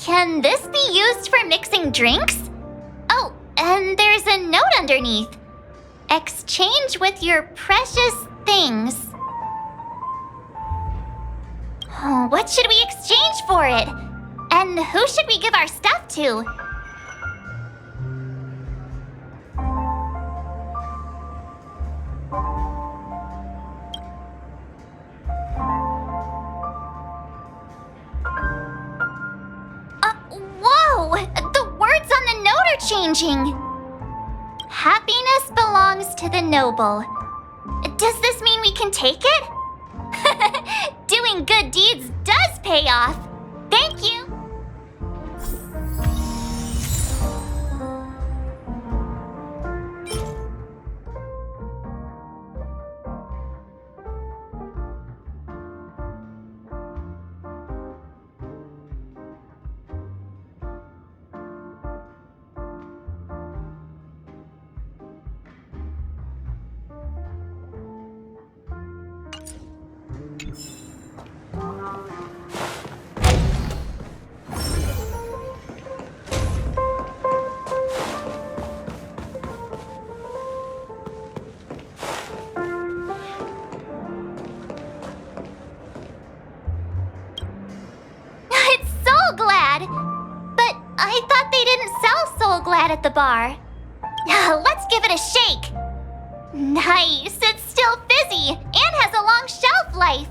Can this be used for mixing drinks? Oh, and there's a note underneath. Exchange with your precious things. Oh, what should we exchange for it? And who should we give our stuff to? Whoa! The words on the note are changing. Happiness belongs to the noble. Does this mean we can take it? Doing good deeds does pay off. Thank you. I thought they didn't sell Soul Glad at the bar. Let's give it a shake. Nice, it's still fizzy and has a long shelf life.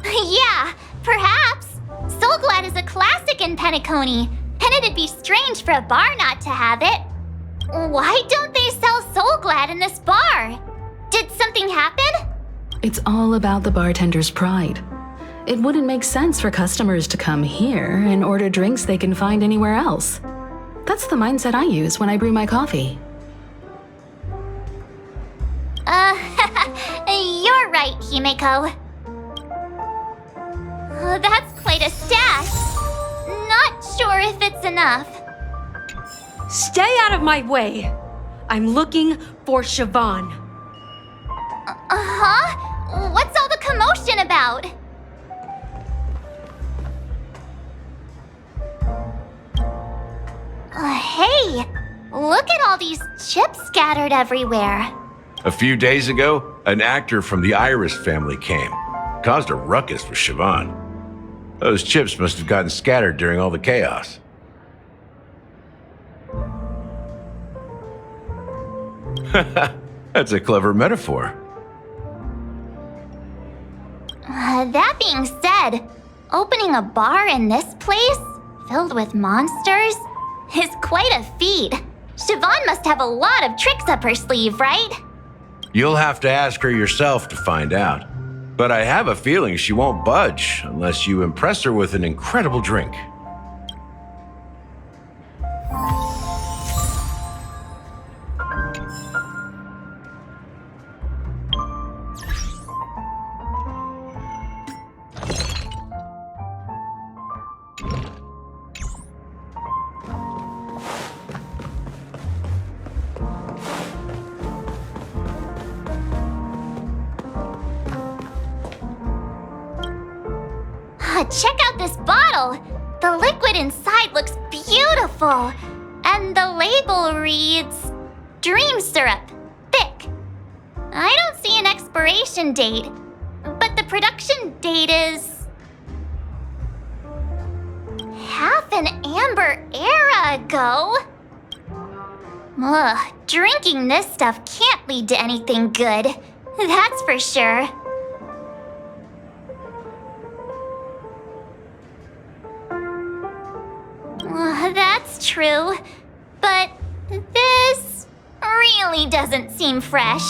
Yeah, perhaps. Soul Glad is a classic in Penacony, and it'd be strange for a bar not to have it. Why don't they sell Soul Glad in this bar? Did something happen? It's all about the bartender's pride. It wouldn't make sense for customers to come here and order drinks they can find anywhere else. That's the mindset I use when I brew my coffee. You're right, Himeko. That's quite a stash. Not sure if it's enough. Stay out of my way! I'm looking for Siobhan. Huh? What's all the commotion about? Hey, look at all these chips scattered everywhere. A few days ago, an actor from the Iris family came. Caused a ruckus with Siobhan. Those chips must have gotten scattered during all the chaos. That's a clever metaphor. That being said, opening a bar in this place, filled with monsters, is quite a feat. Siobhan must have a lot of tricks up her sleeve, right? You'll have to ask her yourself to find out. But I have a feeling she won't budge unless you impress her with an incredible drink. Check out this bottle! The liquid inside looks beautiful. And the label reads, Dream Syrup, thick. I don't see an expiration date, but the production date is half an amber era ago. Ugh, drinking this stuff can't lead to anything good. That's for sure. That's true, but this really doesn't seem fresh.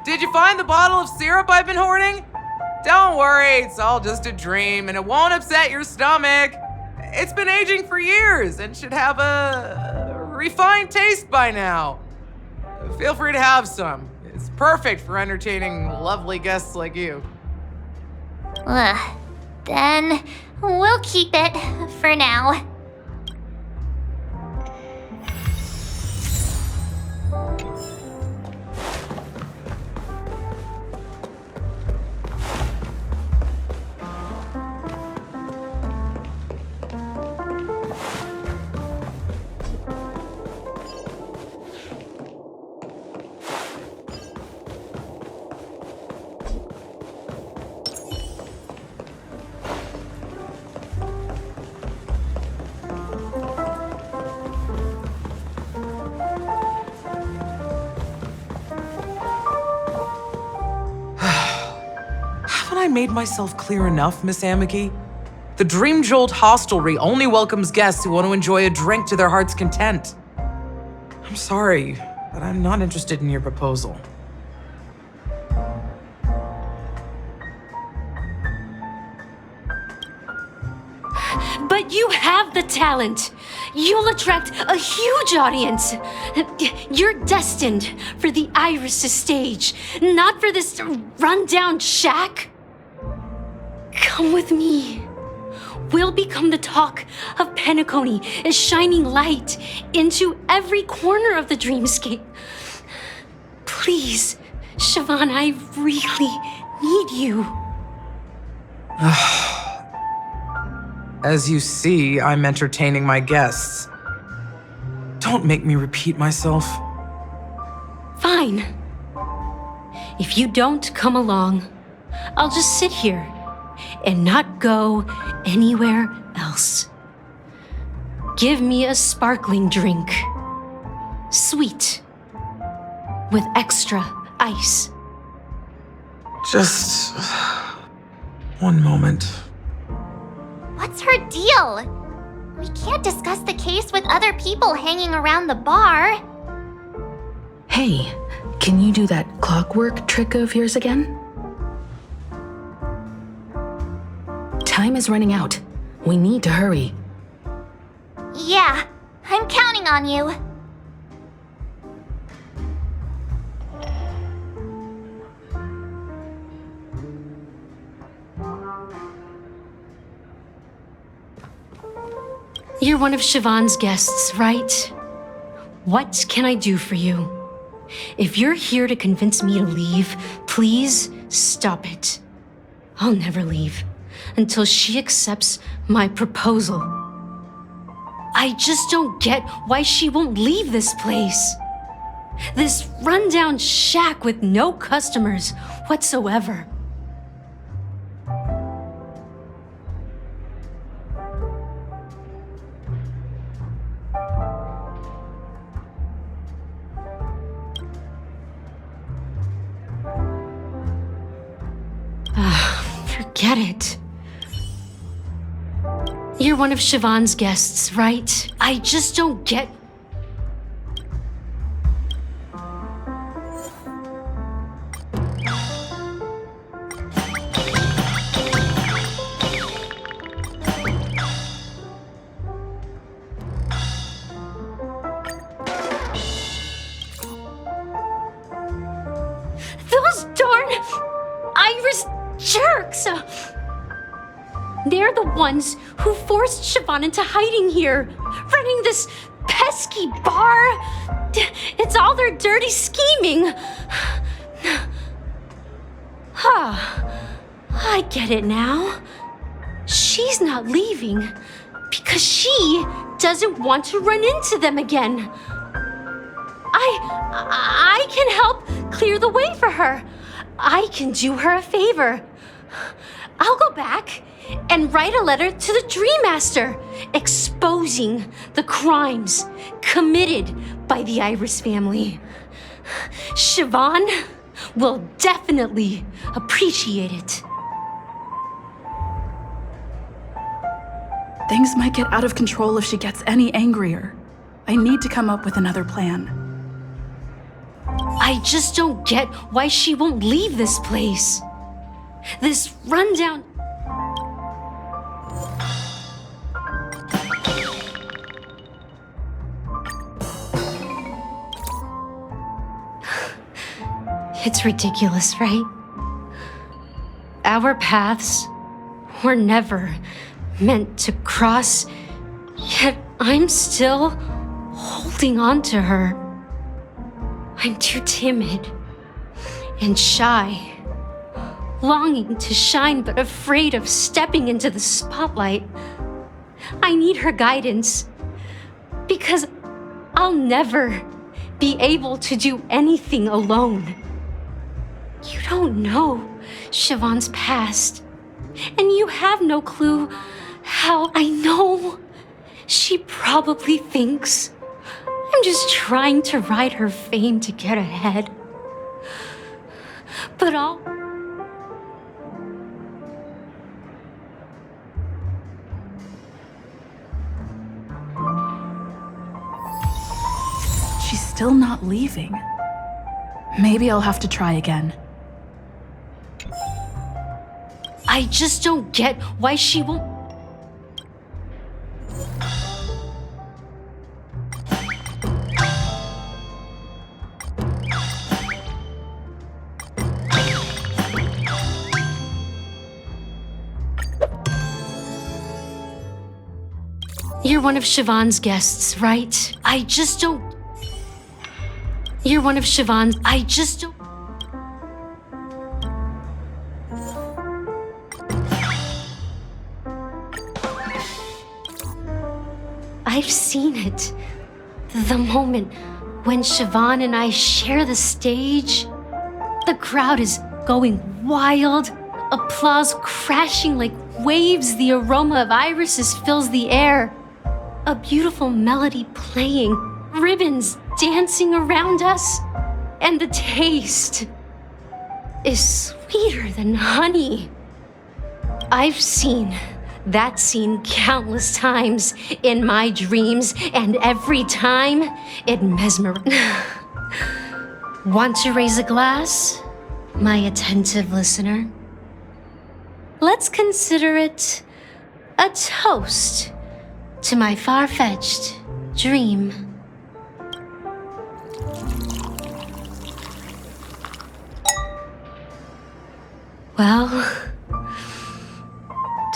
Did you find the bottle of syrup I've been hoarding? Don't worry, it's all just a dream and it won't upset your stomach. It's been aging for years and should have a refined taste by now. Feel free to have some. It's perfect for entertaining lovely guests like you. Then we'll keep it for now. I made myself clear enough, Miss Amiki? The Dream Jolt hostelry only welcomes guests who want to enjoy a drink to their heart's content. I'm sorry, but I'm not interested in your proposal. But you have the talent. You'll attract a huge audience. You're destined for the Iris' stage, not for this rundown shack. Come with me. We'll become the talk of Penacony, a shining light into every corner of the dreamscape. Please, Siobhan, I really need you. As you see, I'm entertaining my guests. Don't make me repeat myself. Fine. If you don't come along, I'll just sit here and not go anywhere else. Give me a sparkling drink. Sweet. With extra ice. Just one moment. What's her deal? We can't discuss the case with other people hanging around the bar. Hey, can you do that clockwork trick of yours again? Time is running out. We need to hurry. Yeah, I'm counting on you. You're one of Siobhan's guests, right? What can I do for you? If you're here to convince me to leave, please stop it. I'll never leave until she accepts my proposal. I just don't get why she won't leave this place. This rundown shack with no customers whatsoever. Forget it. You're one of Siobhan's guests, right? I just don't get... Those darn Iris jerks! They're the ones who forced Siobhan into hiding here, running this pesky bar. It's all their dirty scheming. I get it now. She's not leaving because she doesn't want to run into them again. I can help clear the way for her. I can do her a favor. I'll go back and write a letter to the Dream Master exposing the crimes committed by the Iris family. Siobhan will definitely appreciate it. Things might get out of control if she gets any angrier. I need to come up with another plan. I just don't get why she won't leave this place. This rundown... It's ridiculous, right? Our paths were never meant to cross, yet I'm still holding on to her. I'm too timid and shy, longing to shine but afraid of stepping into the spotlight. I need her guidance because I'll never be able to do anything alone. You don't know Siobhan's past, and you have no clue how I know. She probably thinks I'm just trying to ride her fame to get ahead. But still not leaving. Maybe I'll have to try again. I just don't get why she won't. You're one of Siobhan's guests, right? I just don't. You're one of Siobhan's. I just don't. I've seen it. The moment when Siobhan and I share the stage, the crowd is going wild, applause crashing like waves, the aroma of irises fills the air. A beautiful melody playing, ribbons dancing around us, and the taste is sweeter than honey. I've seen that scene countless times in my dreams, and every time it mesmerizes. Want to raise a glass, my attentive listener? Let's consider it a toast to my far-fetched dream. Well,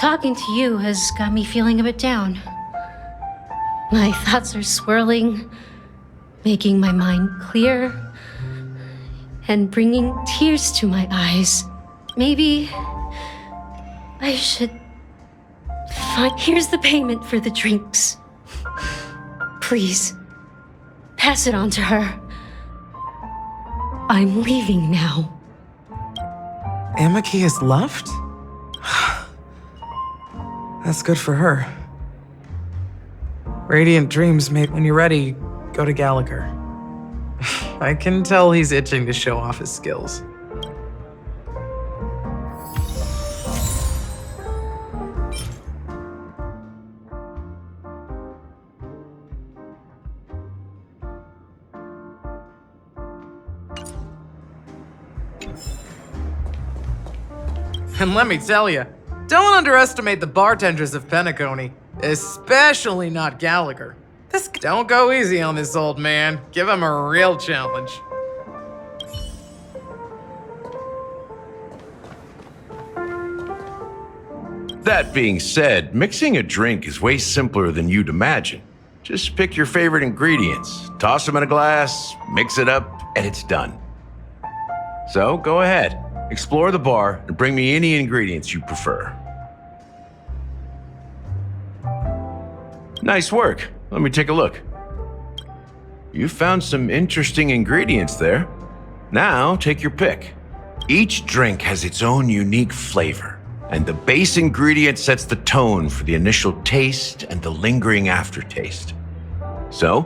talking to you has got me feeling a bit down. My thoughts are swirling, making my mind clear, and bringing tears to my eyes. Maybe I should find. Here's the payment for the drinks. Please, pass it on to her. I'm leaving now. Amaki has left? That's good for her. Radiant dreams, mate. When you're ready, go to Gallagher. I can tell he's itching to show off his skills. And let me tell you, don't underestimate the bartenders of Penacony, especially not Gallagher. Don't go easy on this old man. Give him a real challenge. That being said, mixing a drink is way simpler than you'd imagine. Just pick your favorite ingredients, toss them in a glass, mix it up, and it's done. So go ahead, explore the bar, and bring me any ingredients you prefer. Nice work. Let me take a look. You found some interesting ingredients there. Now take your pick. Each drink has its own unique flavor, and the base ingredient sets the tone for the initial taste and the lingering aftertaste. So,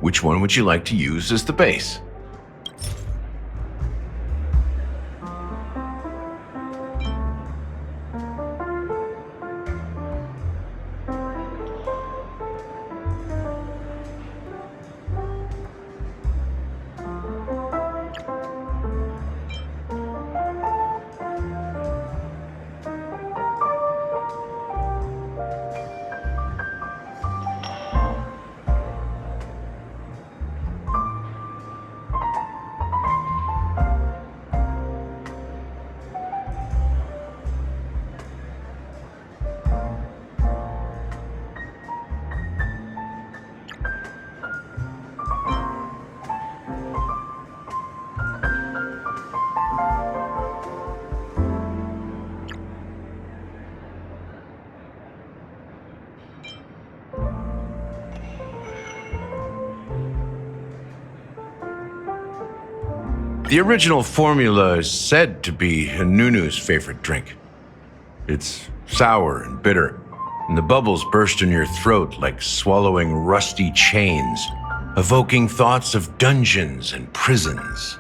which one would you like to use as the base? The original formula is said to be Nunu's favorite drink. It's sour and bitter, and the bubbles burst in your throat like swallowing rusty chains, evoking thoughts of dungeons and prisons.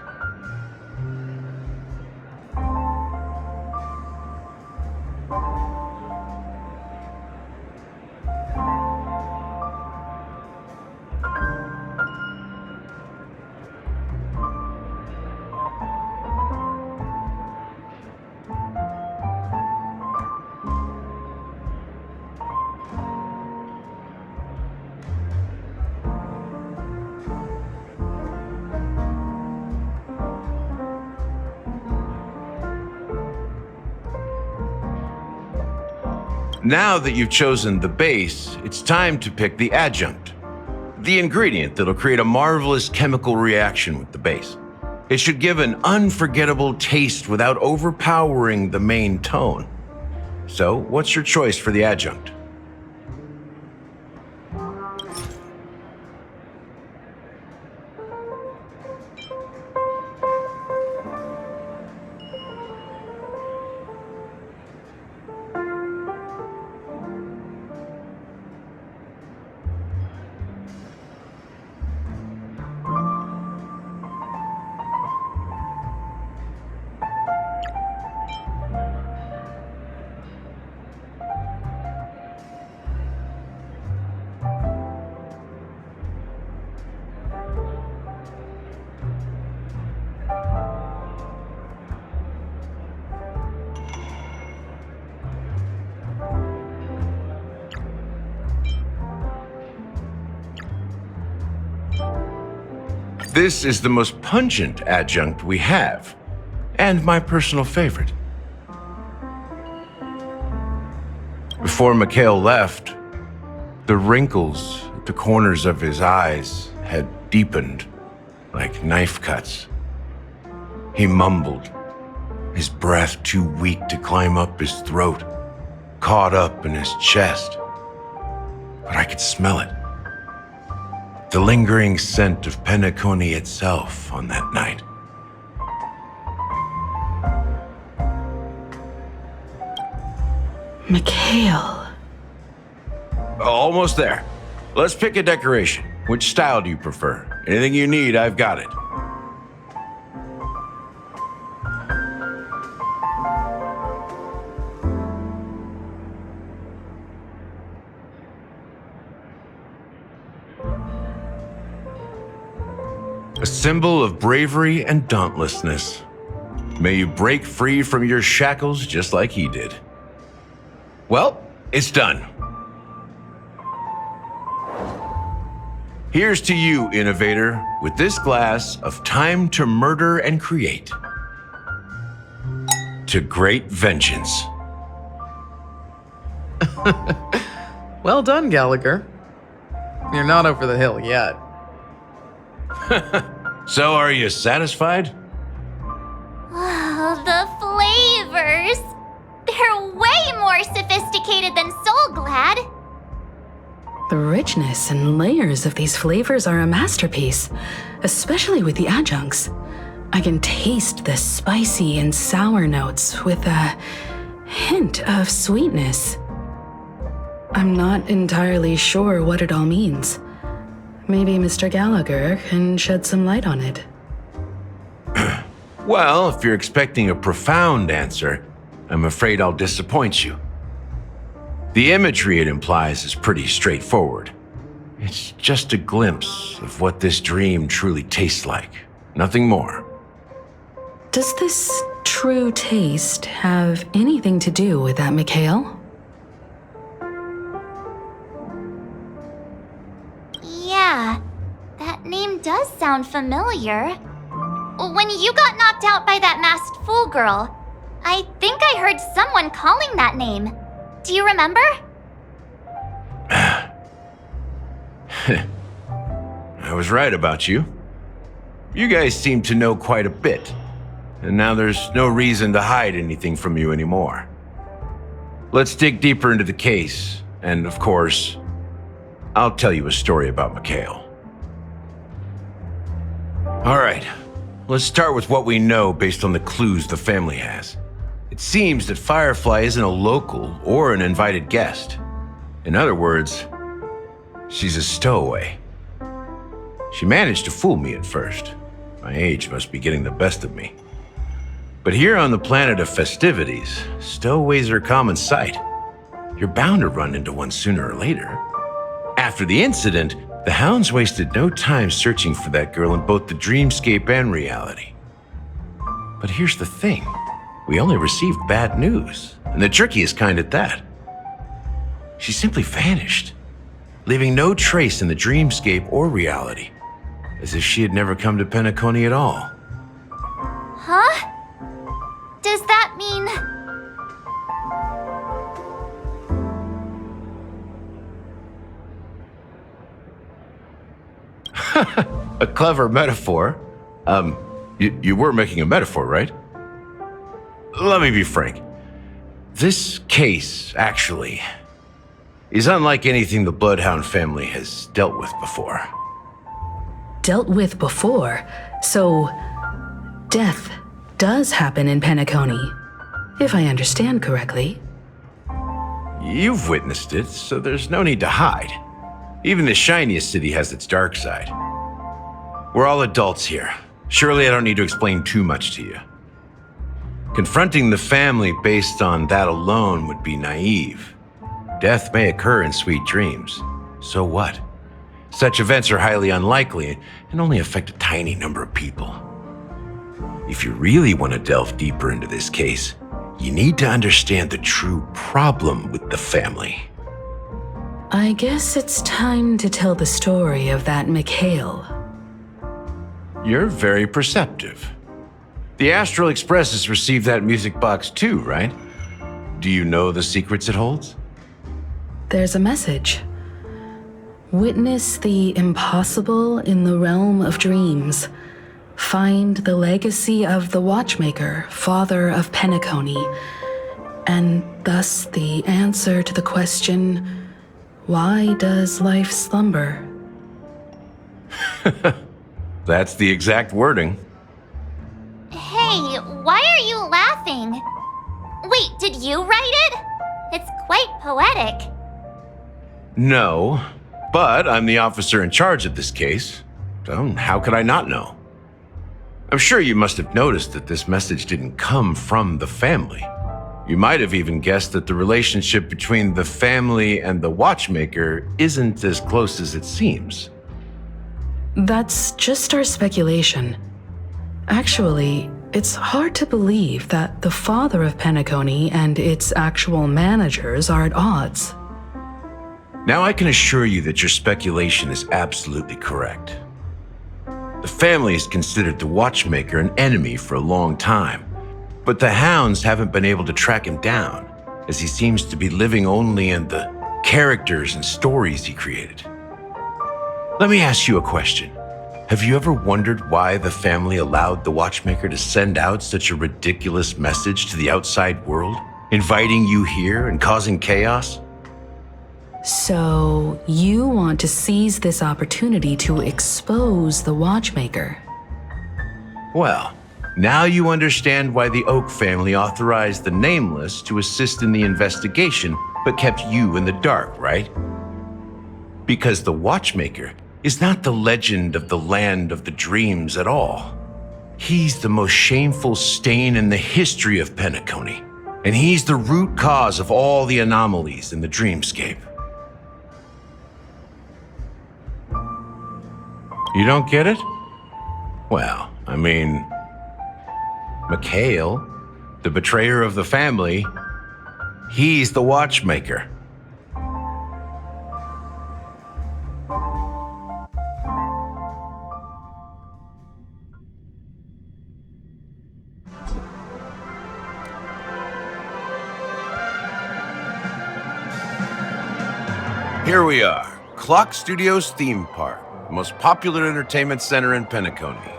Now that you've chosen the base, it's time to pick the adjunct, the ingredient that'll create a marvelous chemical reaction with the base. It should give an unforgettable taste without overpowering the main tone. So, what's your choice for the adjunct? This is the most pungent adjunct we have, and my personal favorite. Before Mikhail left, the wrinkles at the corners of his eyes had deepened like knife cuts. He mumbled, his breath too weak to climb up his throat, caught up in his chest. But I could smell it. The lingering scent of Penacony itself on that night. Mikhail. Almost there. Let's pick a decoration. Which style do you prefer? Anything you need, I've got it. A symbol of bravery and dauntlessness. May you break free from your shackles just like he did. Well, it's done. Here's to you, innovator, with this glass of time to murder and create. To great vengeance. Well done, Gallagher. You're not over the hill yet. So, are you satisfied? Oh, the flavors! They're way more sophisticated than Soul Glad. The richness and layers of these flavors are a masterpiece, especially with the adjuncts. I can taste the spicy and sour notes with a hint of sweetness. I'm not entirely sure what it all means. Maybe Mr. Gallagher can shed some light on it. Well, if you're expecting a profound answer, I'm afraid I'll disappoint you. The imagery it implies is pretty straightforward. It's just a glimpse of what this dream truly tastes like. Nothing more. Does this true taste have anything to do with that, Mikhail? Yeah, that name does sound familiar. When you got knocked out by that masked fool girl, I think I heard someone calling that name. Do you remember? I was right about you. You guys seem to know quite a bit, and now there's no reason to hide anything from you anymore. Let's dig deeper into the case, and of course, I'll tell you a story about Mikhail. All right, let's start with what we know based on the clues the family has. It seems that Firefly isn't a local or an invited guest. In other words, she's a stowaway. She managed to fool me at first. My age must be getting the best of me. But here on the planet of festivities, stowaways are a common sight. You're bound to run into one sooner or later. After the incident, the hounds wasted no time searching for that girl in both the dreamscape and reality. But here's the thing. We only received bad news, and the trickiest kind at that. She simply vanished, leaving no trace in the dreamscape or reality, as if she had never come to Penacony at all. Huh? Does that mean... A clever metaphor. You were making a metaphor, right? Let me be frank. This case, actually, is unlike anything the Bloodhound family has dealt with before. Dealt with before? So, death does happen in Penacony, if I understand correctly. You've witnessed it, so there's no need to hide. Even the shiniest city has its dark side. We're all adults here. Surely I don't need to explain too much to you. Confronting the family based on that alone would be naive. Death may occur in sweet dreams. So what? Such events are highly unlikely and only affect a tiny number of people. If you really want to delve deeper into this case, you need to understand the true problem with the family. I guess it's time to tell the story of that Mikhail. You're very perceptive. The Astral Express has received that music box too, right? Do you know the secrets it holds? There's a message. Witness the impossible in the realm of dreams. Find the legacy of the Watchmaker, father of Penacony, and thus the answer to the question, why does life slumber? That's the exact wording. Hey, why are you laughing? Wait, did you write it? It's quite poetic. No, but I'm the officer in charge of this case, so how could I not know? I'm sure you must have noticed that this message didn't come from the family. You might have even guessed that the relationship between the family and the Watchmaker isn't as close as it seems. That's just our speculation. Actually, it's hard to believe that the father of Penacony and its actual managers are at odds. Now I can assure you that your speculation is absolutely correct. The family has considered the Watchmaker an enemy for a long time, but the hounds haven't been able to track him down, as he seems to be living only in the characters and stories he created. Let me ask you a question. Have you ever wondered why the family allowed the Watchmaker to send out such a ridiculous message to the outside world, inviting you here and causing chaos? So, you want to seize this opportunity to expose the Watchmaker? Well, now you understand why the Oak family authorized the Nameless to assist in the investigation, but kept you in the dark, right? Because the Watchmaker is not the legend of the land of the dreams at all. He's the most shameful stain in the history of Penacony, and he's the root cause of all the anomalies in the dreamscape. You don't get it? Well, I mean, Mikhail, the betrayer of the family, he's the Watchmaker. Here we are, Clock Studios theme park, the most popular entertainment center in Penacony.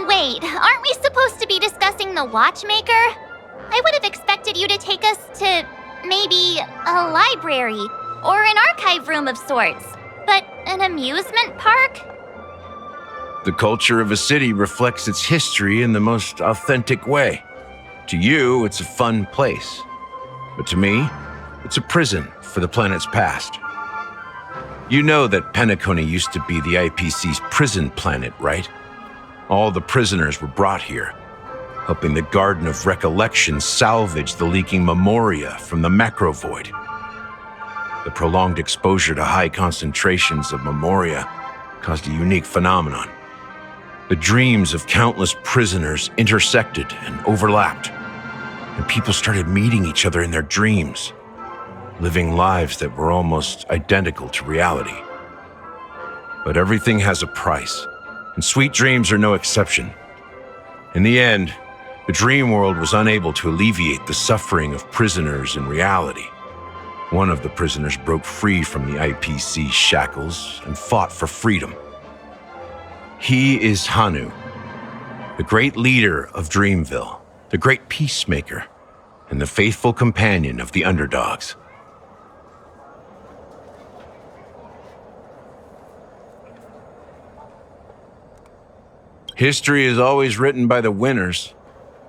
Wait, aren't we supposed to be discussing the Watchmaker? I would have expected you to take us to maybe a library or an archive room of sorts. But an amusement park? The culture of a city reflects its history in the most authentic way. To you, it's a fun place. But to me, it's a prison for the planet's past. You know that Penacony used to be the IPC's prison planet, right? All the prisoners were brought here, helping the Garden of Recollection salvage the leaking memoria from the macrovoid. The prolonged exposure to high concentrations of memoria caused a unique phenomenon. The dreams of countless prisoners intersected and overlapped, and people started meeting each other in their dreams, living lives that were almost identical to reality. But everything has a price, and sweet dreams are no exception. In the end, the dream world was unable to alleviate the suffering of prisoners in reality. One of the prisoners broke free from the IPC shackles and fought for freedom. He is Hanu, the great leader of Dreamville, the great peacemaker, and the faithful companion of the underdogs. History is always written by the winners.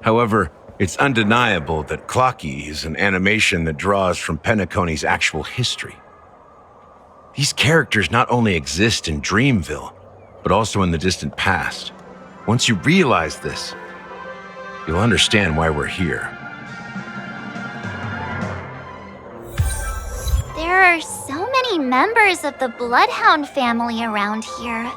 However, it's undeniable that Clocky is an animation that draws from Penacony's actual history. These characters not only exist in Dreamville, but also in the distant past. Once you realize this, you'll understand why we're here. There are so many members of the Bloodhound family around here.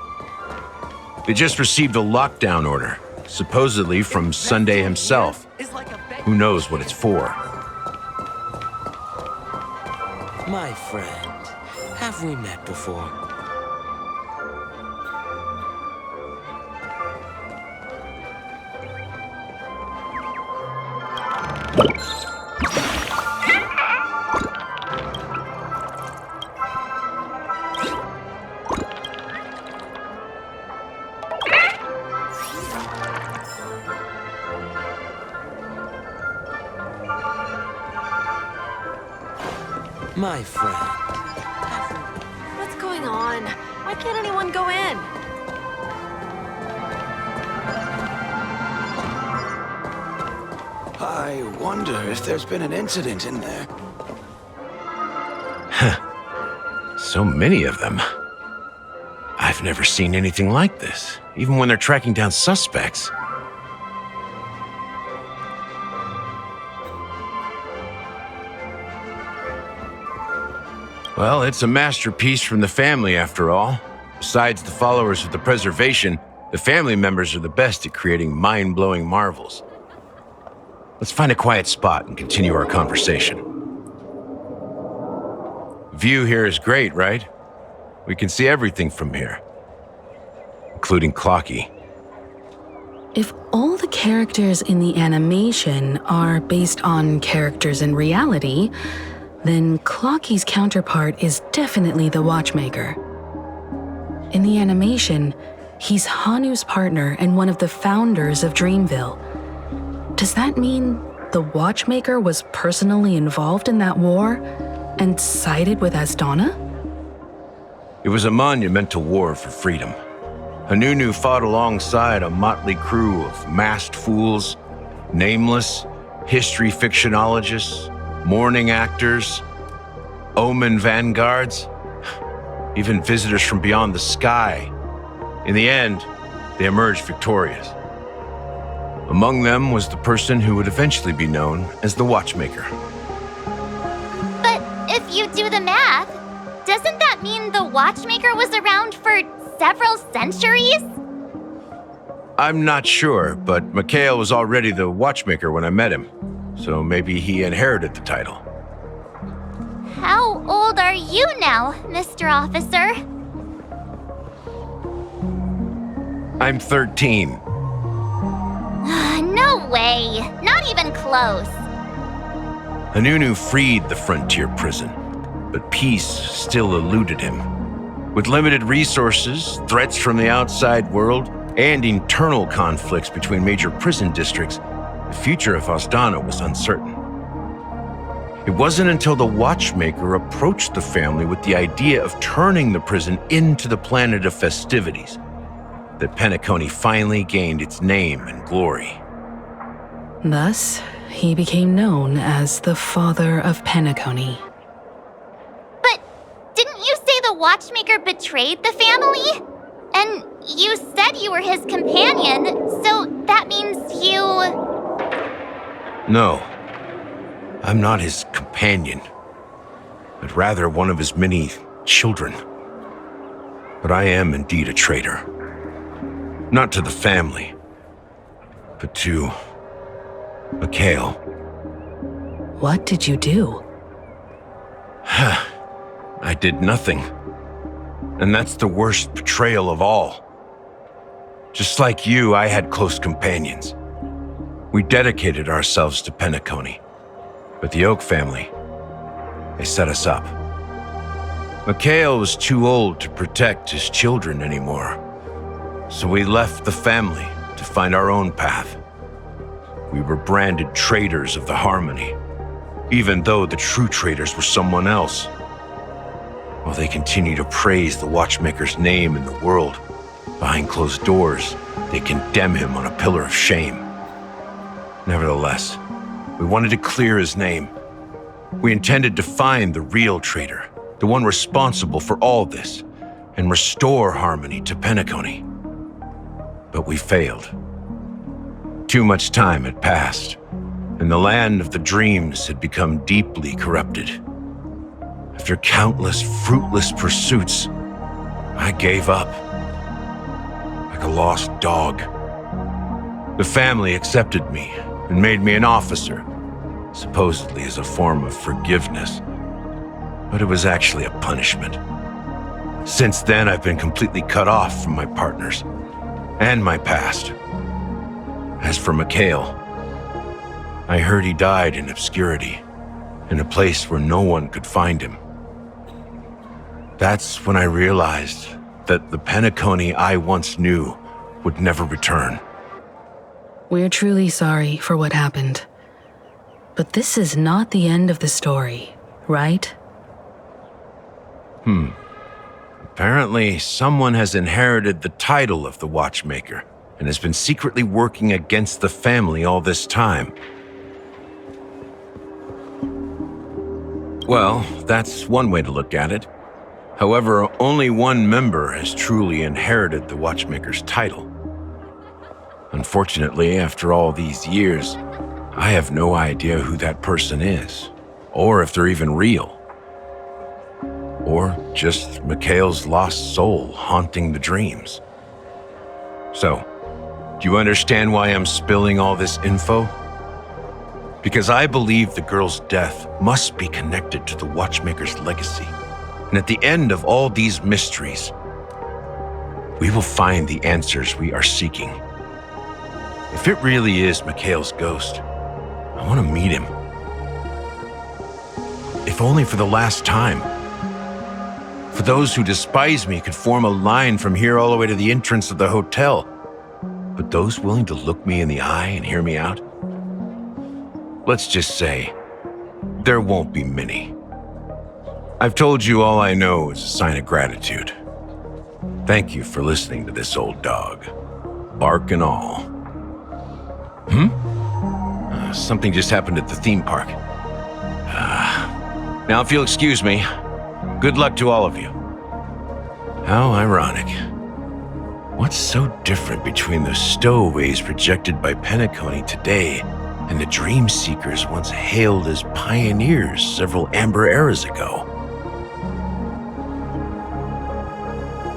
They just received a lockdown order, supposedly from Sunday himself. Who knows what it's for? My friend, have we met before? My friend. What's going on? Why can't anyone go in? I wonder if there's been an incident in there. So many of them. I've never seen anything like this, even when they're tracking down suspects. Well, it's a masterpiece from the family, after all. Besides the followers of the preservation, the family members are the best at creating mind-blowing marvels. Let's find a quiet spot and continue our conversation. View here is great, right? We can see everything from here, including Clocky. If all the characters in the animation are based on characters in reality, then Clocky's counterpart is definitely the Watchmaker. In the animation, he's Hanu's partner and one of the founders of Dreamville. Does that mean the Watchmaker was personally involved in that war and sided with Asdana? It was a monumental war for freedom. Hanunu fought alongside a motley crew of masked fools, nameless, history fictionologists, mourning actors, omen vanguards, even visitors from beyond the sky. In the end, they emerged victorious. Among them was the person who would eventually be known as the Watchmaker. But if you do the math, doesn't that mean the Watchmaker was around for several centuries? I'm not sure, but Mikhail was already the Watchmaker when I met him, so maybe he inherited the title. How old are you now, Mr. Officer? I'm 13. No way. Not even close. Hanunu freed the frontier prison, but peace still eluded him. With limited resources, threats from the outside world, and internal conflicts between major prison districts, the future of Asdana was uncertain. It wasn't until the Watchmaker approached the family with the idea of turning the prison into the planet of festivities that Penacony finally gained its name and glory. Thus, he became known as the Father of Penacony. But didn't you say the Watchmaker betrayed the family? And you said you were his companion, so that means you... No, I'm not his companion, but rather one of his many children. But I am indeed a traitor. Not to the family, but to Mikhail. What did you do? I did nothing. And that's the worst betrayal of all. Just like you, I had close companions. We dedicated ourselves to Penacony. But the Oak family, they set us up. Mikhail was too old to protect his children anymore, so we left the family to find our own path. We were branded traitors of the Harmony, even though the true traitors were someone else. While they continue to praise the Watchmaker's name in the world, behind closed doors, they condemn him on a pillar of shame. Nevertheless, we wanted to clear his name. We intended to find the real traitor, the one responsible for all this, and restore harmony to Penacony. But we failed. Too much time had passed, and the land of the dreams had become deeply corrupted. After countless fruitless pursuits, I gave up. Like a lost dog. The family accepted me and made me an officer, supposedly as a form of forgiveness. But it was actually a punishment. Since then, I've been completely cut off from my partners and my past. As for Mikhail, I heard he died in obscurity, in a place where no one could find him. That's when I realized that the Penacony I once knew would never return. We're truly sorry for what happened. But this is not the end of the story, right? Apparently, someone has inherited the title of the Watchmaker and has been secretly working against the family all this time. Well, that's one way to look at it. However, only one member has truly inherited the Watchmaker's title. Unfortunately, after all these years, I have no idea who that person is, or if they're even real. Or just Mikhail's lost soul haunting the dreams. So, do you understand why I'm spilling all this info? Because I believe the girl's death must be connected to the Watchmaker's legacy. And at the end of all these mysteries, we will find the answers we are seeking. If it really is Mikhail's ghost, I want to meet him. If only for the last time. For those who despise me could form a line from here all the way to the entrance of the hotel. But those willing to look me in the eye and hear me out? Let's just say, there won't be many. I've told you all I know is a sign of gratitude. Thank you for listening to this old dog. Bark and all. Something just happened at the theme park. Now if you'll excuse me, good luck to all of you. How ironic. What's so different between the stowaways projected by Penacony today and the dream seekers once hailed as pioneers several amber eras ago?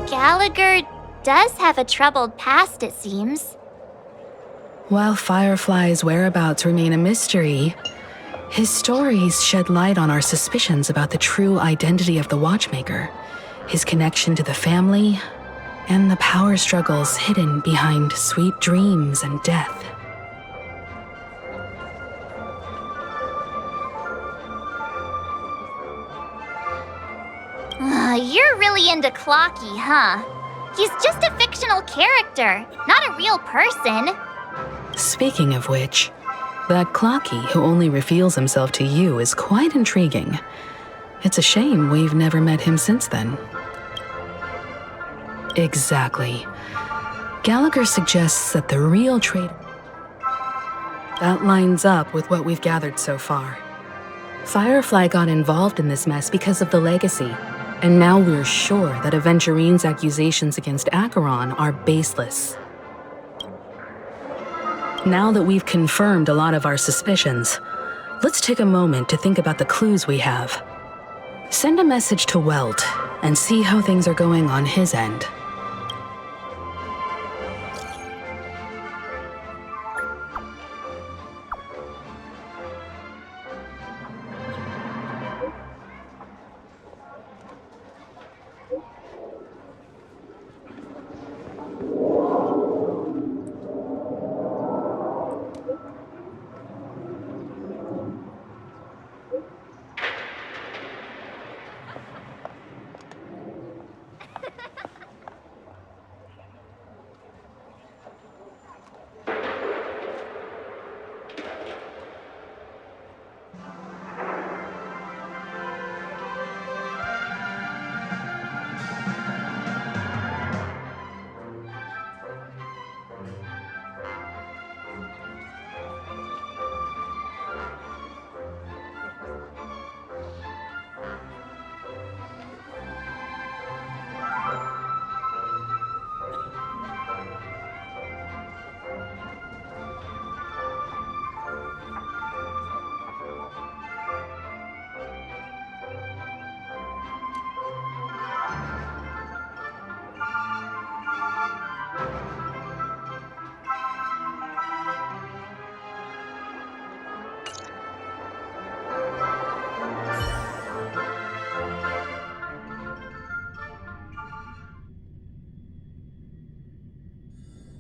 Gallagher does have a troubled past, it seems. While Firefly's whereabouts remain a mystery, his stories shed light on our suspicions about the true identity of the Watchmaker, his connection to the family, and the power struggles hidden behind sweet dreams and death. You're really into Clocky, huh? He's just a fictional character, not a real person. Speaking of which, that Clocky who only reveals himself to you is quite intriguing. It's a shame we've never met him since then. Exactly. Gallagher suggests that the real traitor... That lines up with what we've gathered so far. Firefly got involved in this mess because of the legacy, and now we're sure that Aventurine's accusations against Acheron are baseless. Now that we've confirmed a lot of our suspicions, let's take a moment to think about the clues we have. Send a message to Welt and see how things are going on his end.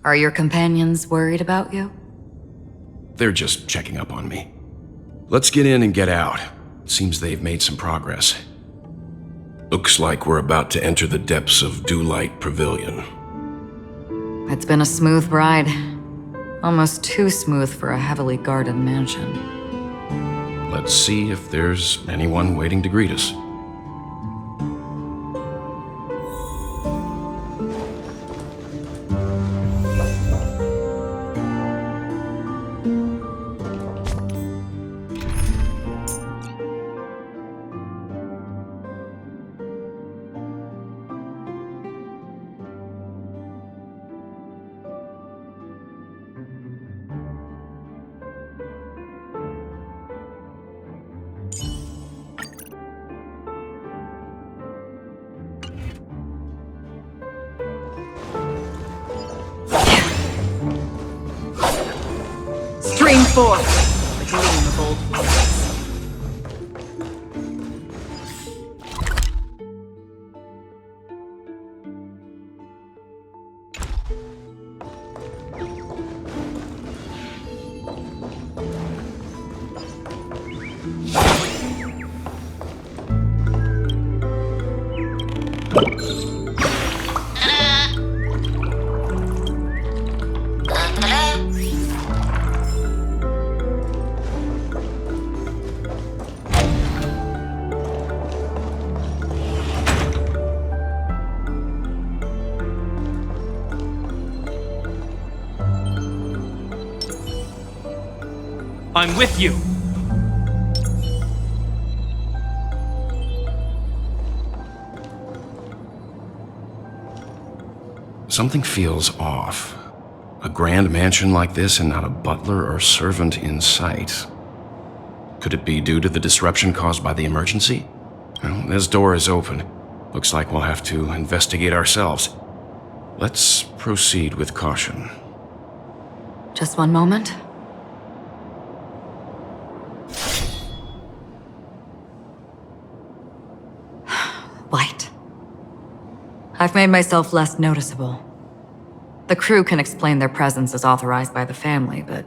Are your companions worried about you? They're just checking up on me. Let's get in and get out. Seems they've made some progress. Looks like we're about to enter the depths of Dewlight Pavilion. It's been a smooth ride. Almost too smooth for a heavily guarded mansion. Let's see if there's anyone waiting to greet us. Stream forth! The gleam of old ways. I'm with you. Something feels off. A grand mansion like this and not a butler or servant in sight. Could it be due to the disruption caused by the emergency? Well, this door is open. Looks like we'll have to investigate ourselves. Let's proceed with caution. Just one moment. White. I've made myself less noticeable. The crew can explain their presence as authorized by the family, but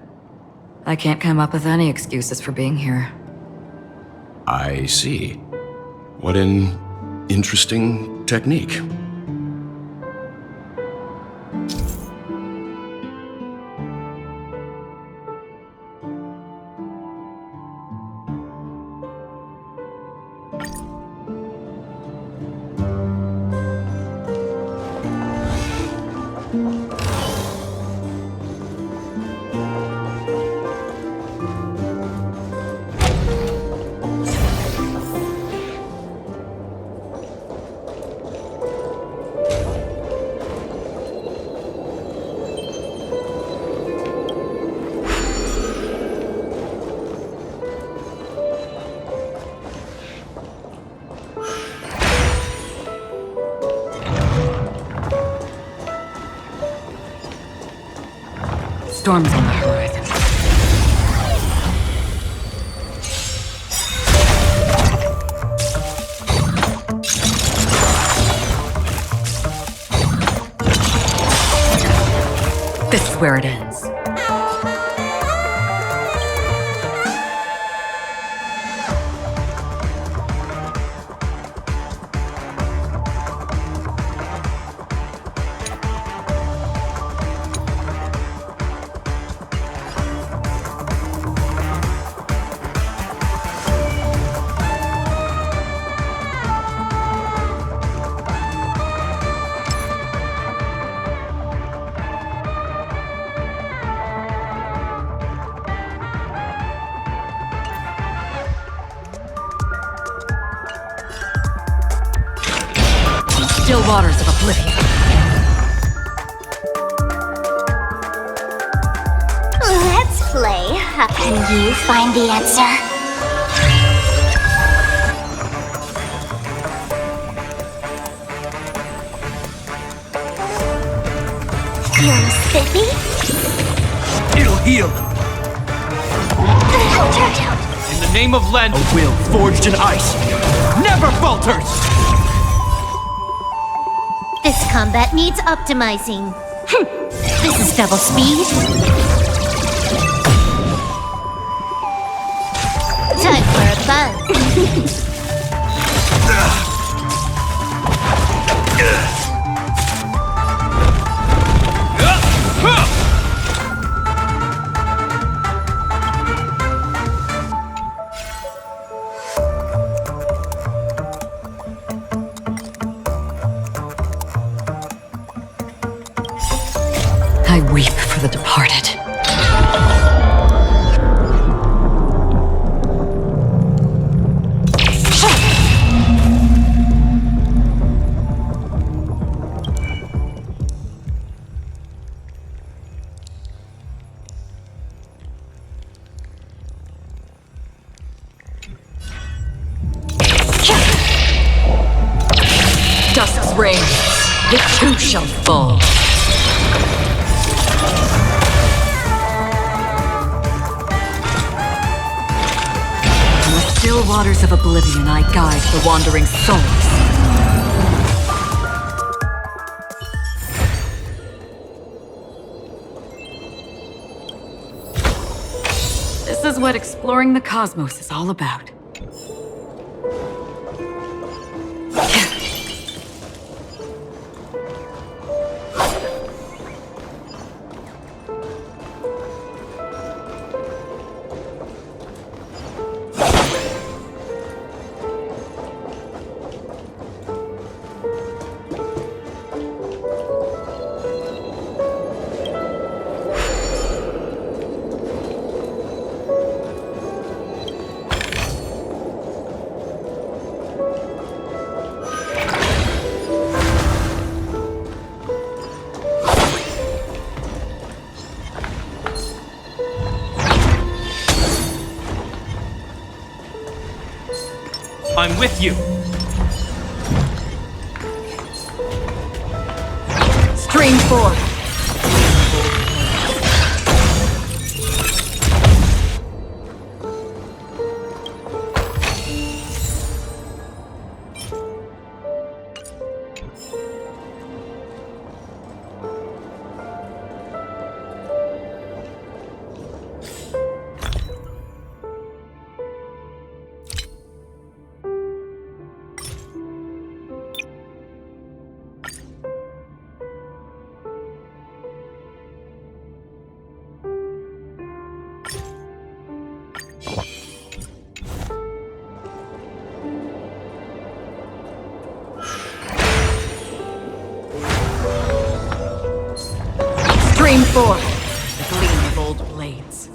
I can't come up with any excuses for being here. I see. What an interesting technique. Storm's on the horizon. This is where it ends. Still waters of oblivion. Let's play. Can you find the answer? Feeling spiffy? It'll heal them. In the name of Len, a will forged in ice never falters! This combat needs optimizing. This is Use double speed. Time for a buzz. I weep for the departed. Dusk's reign, it too shall fall. In the still waters of oblivion, I guide the wandering souls. This is what exploring the cosmos is all about. I'm with you. Stream 4. Stream 4. The gleam of old blades.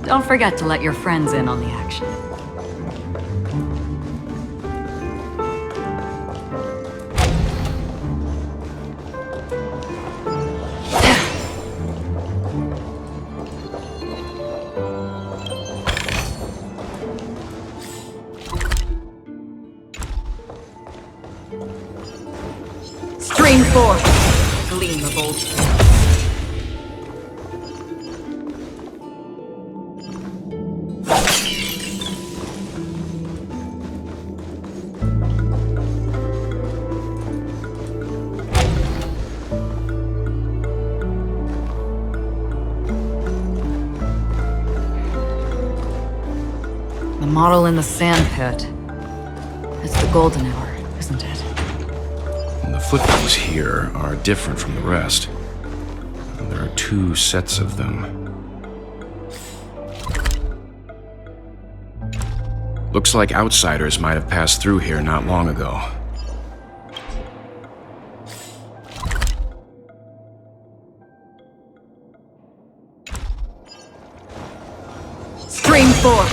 Don't forget to let your friends in on the action. Stream 4. Gleam of old. The model in the sand pit. It's the golden hour, isn't it? The footprints here are different from the rest. There are 2 sets of them. Looks like outsiders might have passed through here not long ago. Stream 4.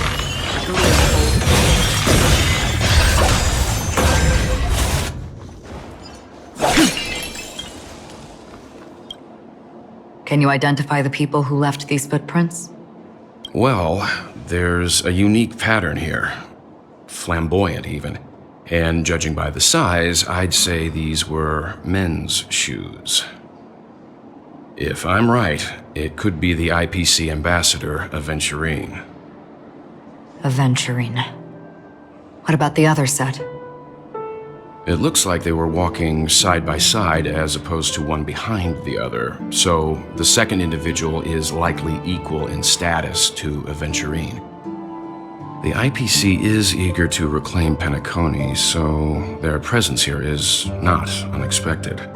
Can you identify the people who left these footprints? Well, there's a unique pattern here. Flamboyant, even. And judging by the size, I'd say these were men's shoes. If I'm right, it could be the IPC ambassador, Aventurine. Aventurine. What about the other set? It looks like they were walking side by side as opposed to one behind the other, so the second individual is likely equal in status to Aventurine. The IPC is eager to reclaim Penacony, so their presence here is not unexpected.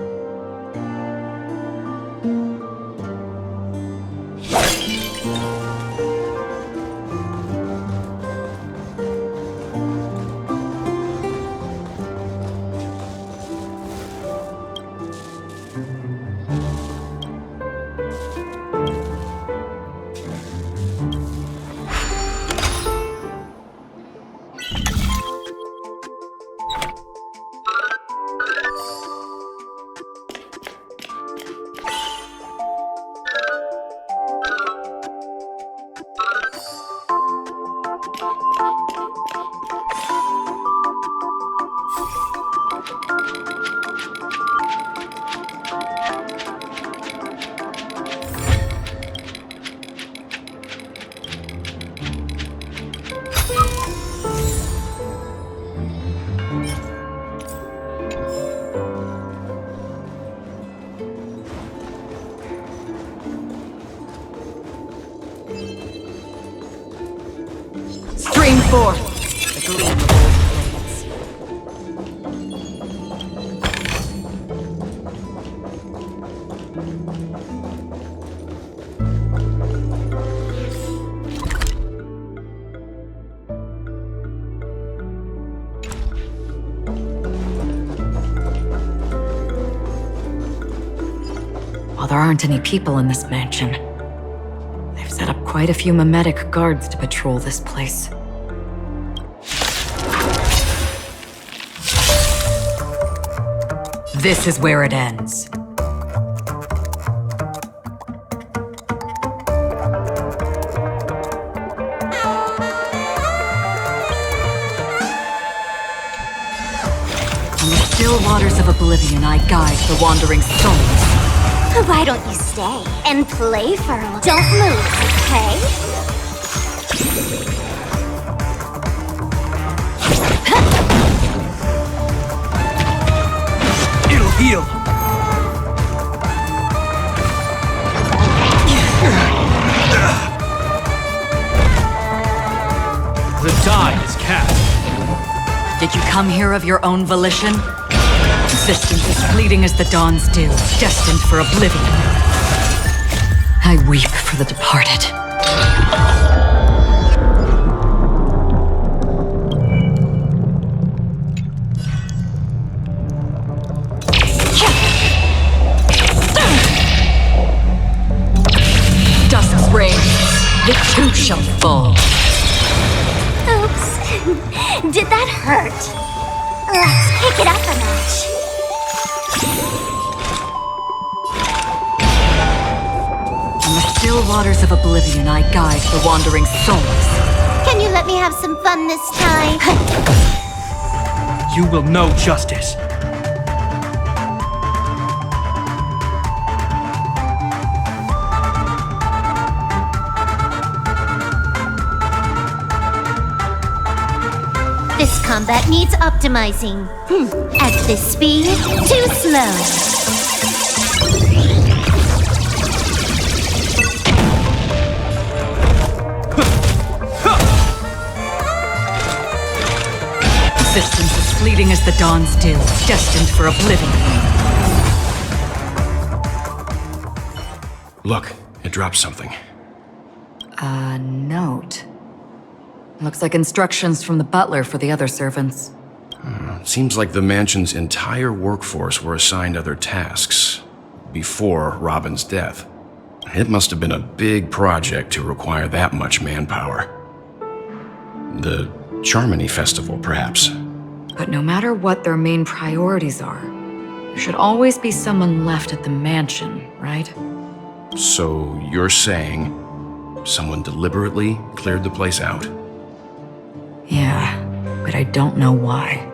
Stream 4. The gleam of old blades. While there aren't any people in this mansion, they've set up quite a few mimetic guards to patrol this place. This is where it ends. On the still waters of oblivion, I guide the wandering souls. Why don't you stay and play for a while? Don't move, okay? It'll heal. The die is cast. Did you come here of your own volition? Existence is fleeting as the dawn's dew, destined for oblivion. I weep for the departed. Dusk's reign, it too shall fall. Oops. Did that hurt? Let's kick it up a notch. On the still waters of oblivion, I guide the wandering souls. Can you let me have some fun this time? You will know justice. This combat needs optimizing. At this speed, too slow. Existence is fleeting as the dawn's dew, destined for oblivion. Look, it dropped something. A note. Looks like instructions from the butler for the other servants. Seems like the mansion's entire workforce were assigned other tasks before Robin's death. It must have been a big project to require that much manpower. The Charmony Festival, perhaps. But no matter what their main priorities are, there should always be someone left at the mansion, right? So you're saying someone deliberately cleared the place out? Yeah, but I don't know why.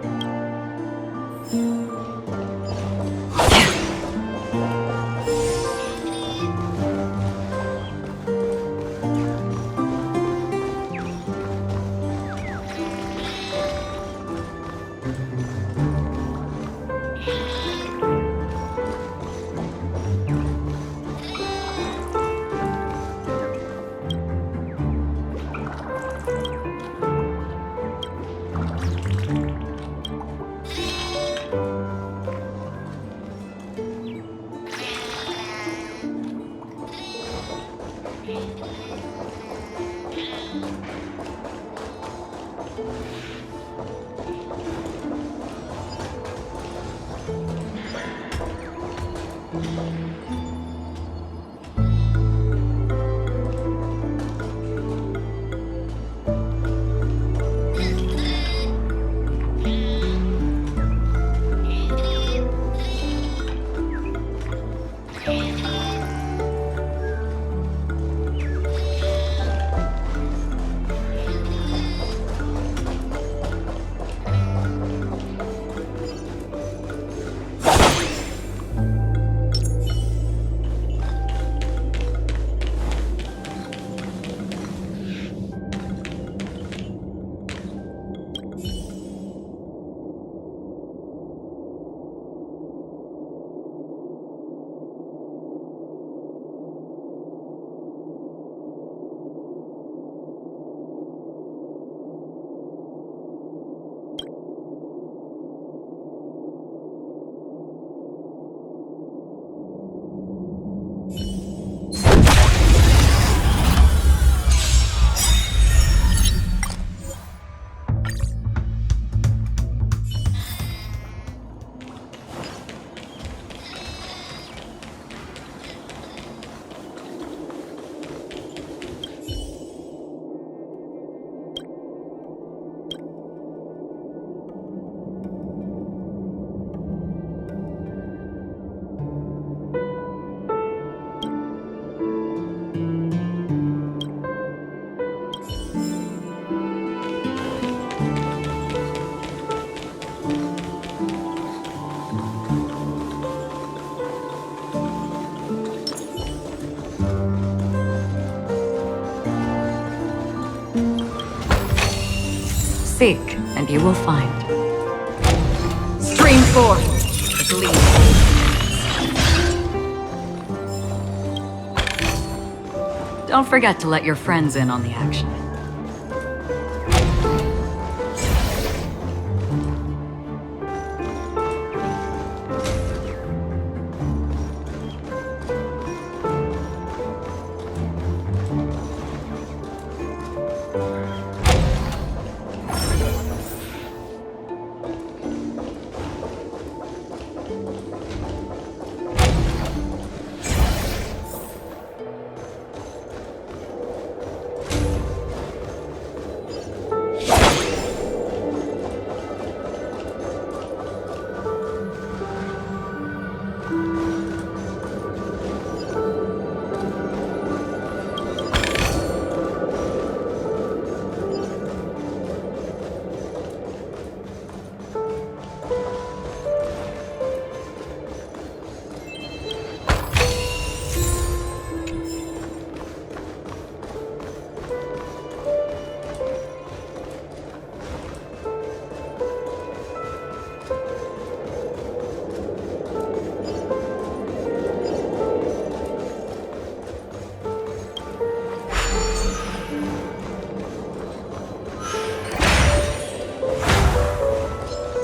Seek, and you will find. Stream forth, the gleam. Don't forget to let your friends in on the action.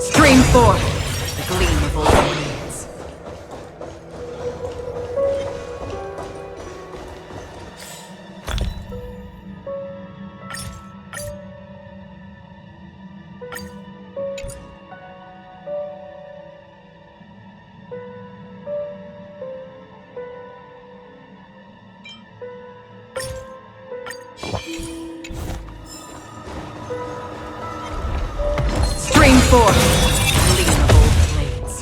Stream forth, the gleam of old blades. Stream forth! Lean of old blades.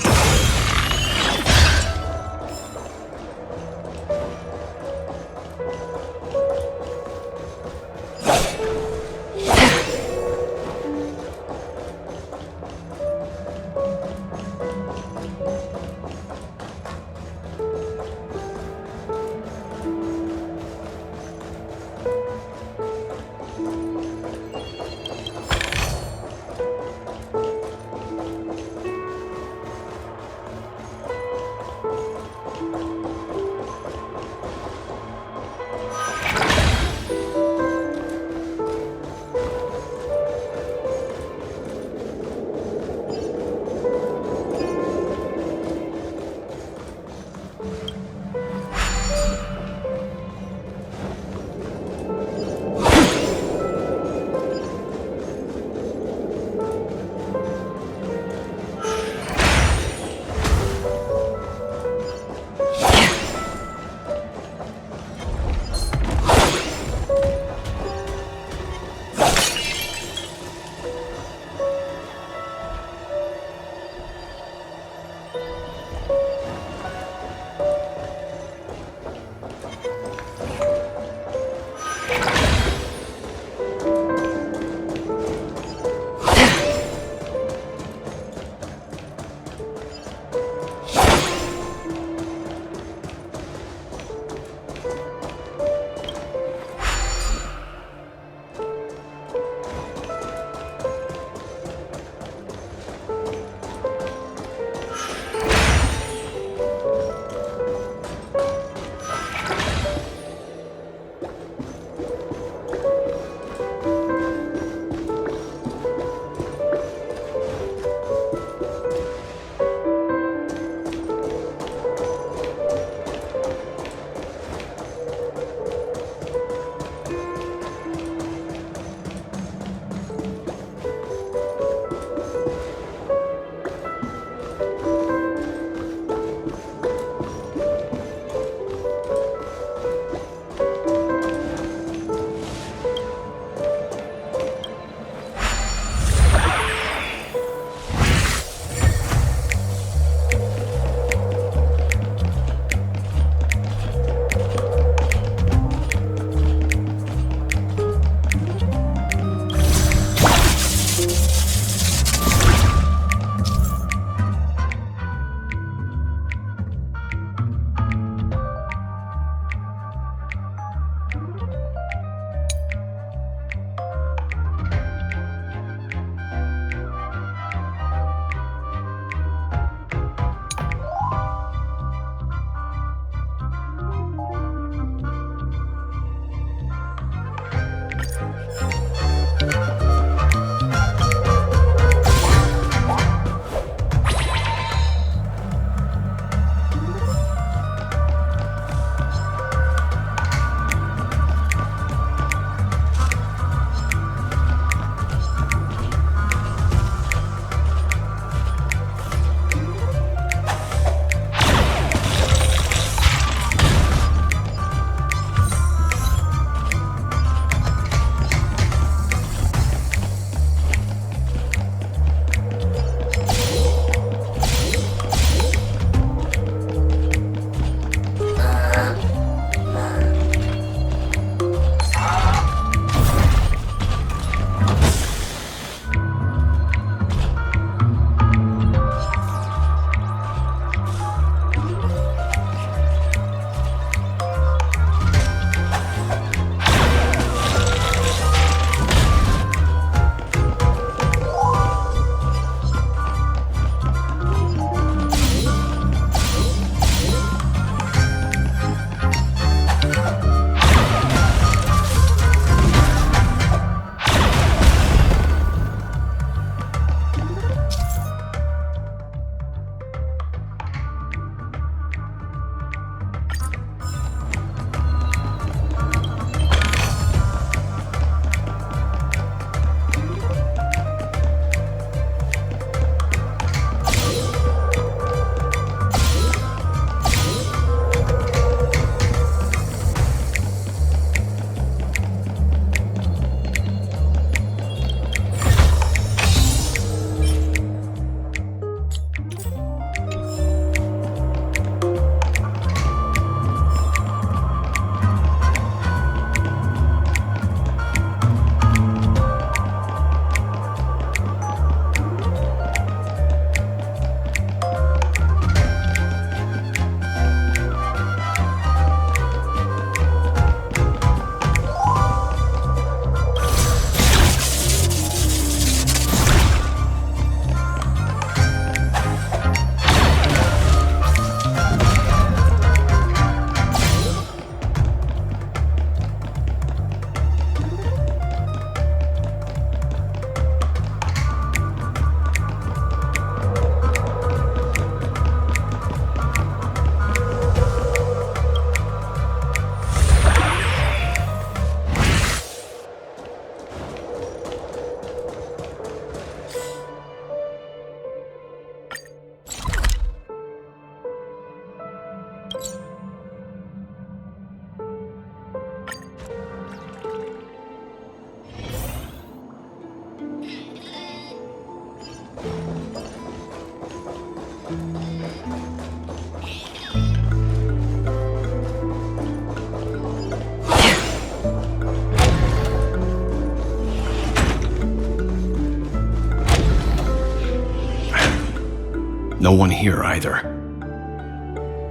no one here either.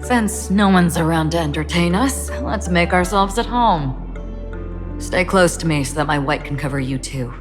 Since no one's around to entertain us, let's make ourselves at home. Stay close to me so that my white can cover you too.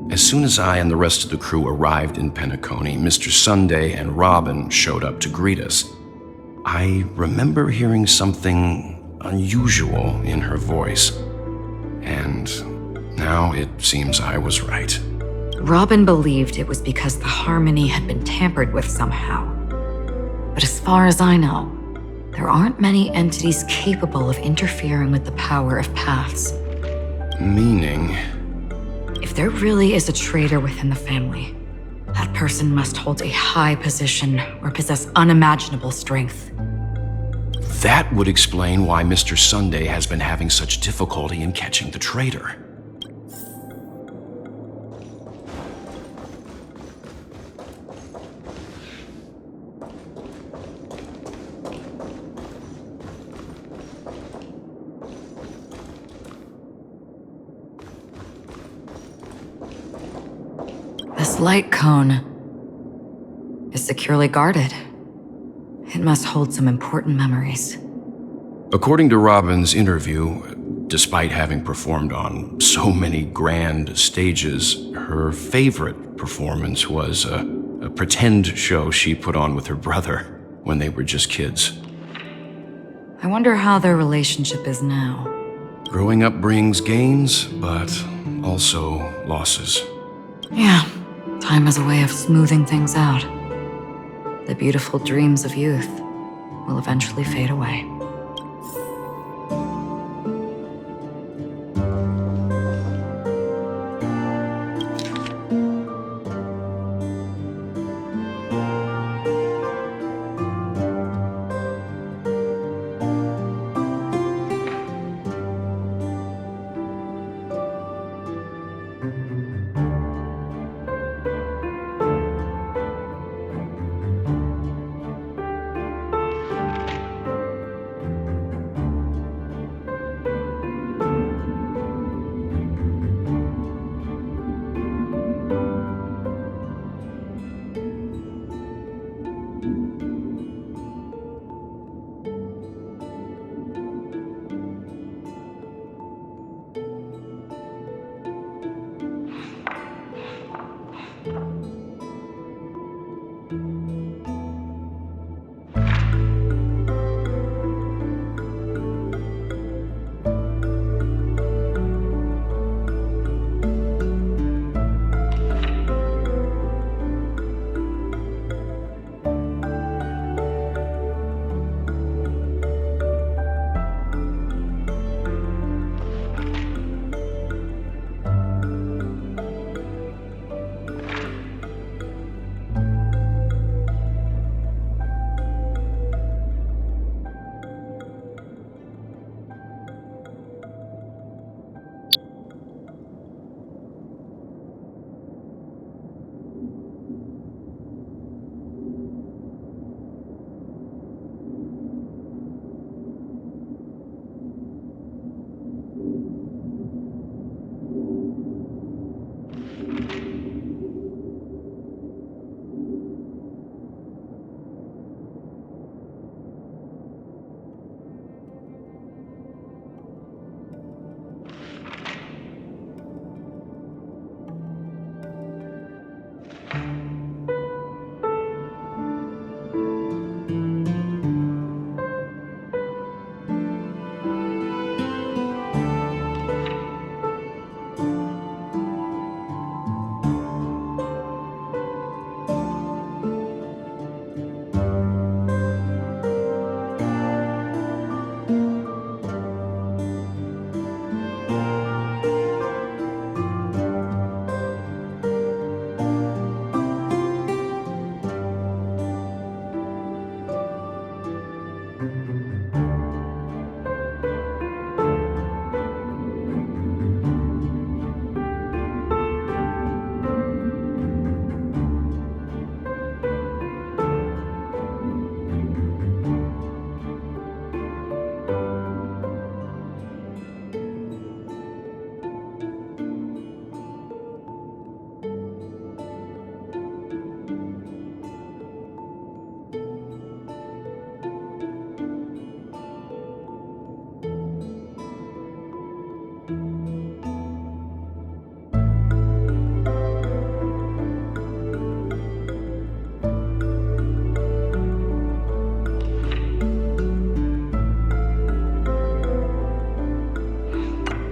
As soon as I and the rest of the crew arrived in Penacony, Mr. Sunday and Robin showed up to greet us. I remember hearing something unusual in her voice, and now it seems I was right. Robin believed it was because the harmony had been tampered with somehow. But as far as I know, there aren't many entities capable of interfering with the power of paths. Meaning? If there really is a traitor within the family, that person must hold a high position or possess unimaginable strength. That would explain why Mr. Sunday has been having such difficulty in catching the traitor. This light cone is securely guarded. It must hold some important memories. According to Robin's interview, despite having performed on so many grand stages, her favorite performance was a pretend show she put on with her brother when they were just kids. I wonder how their relationship is now. Growing up brings gains, but also losses. Yeah, time has a way of smoothing things out. The beautiful dreams of youth will eventually fade away.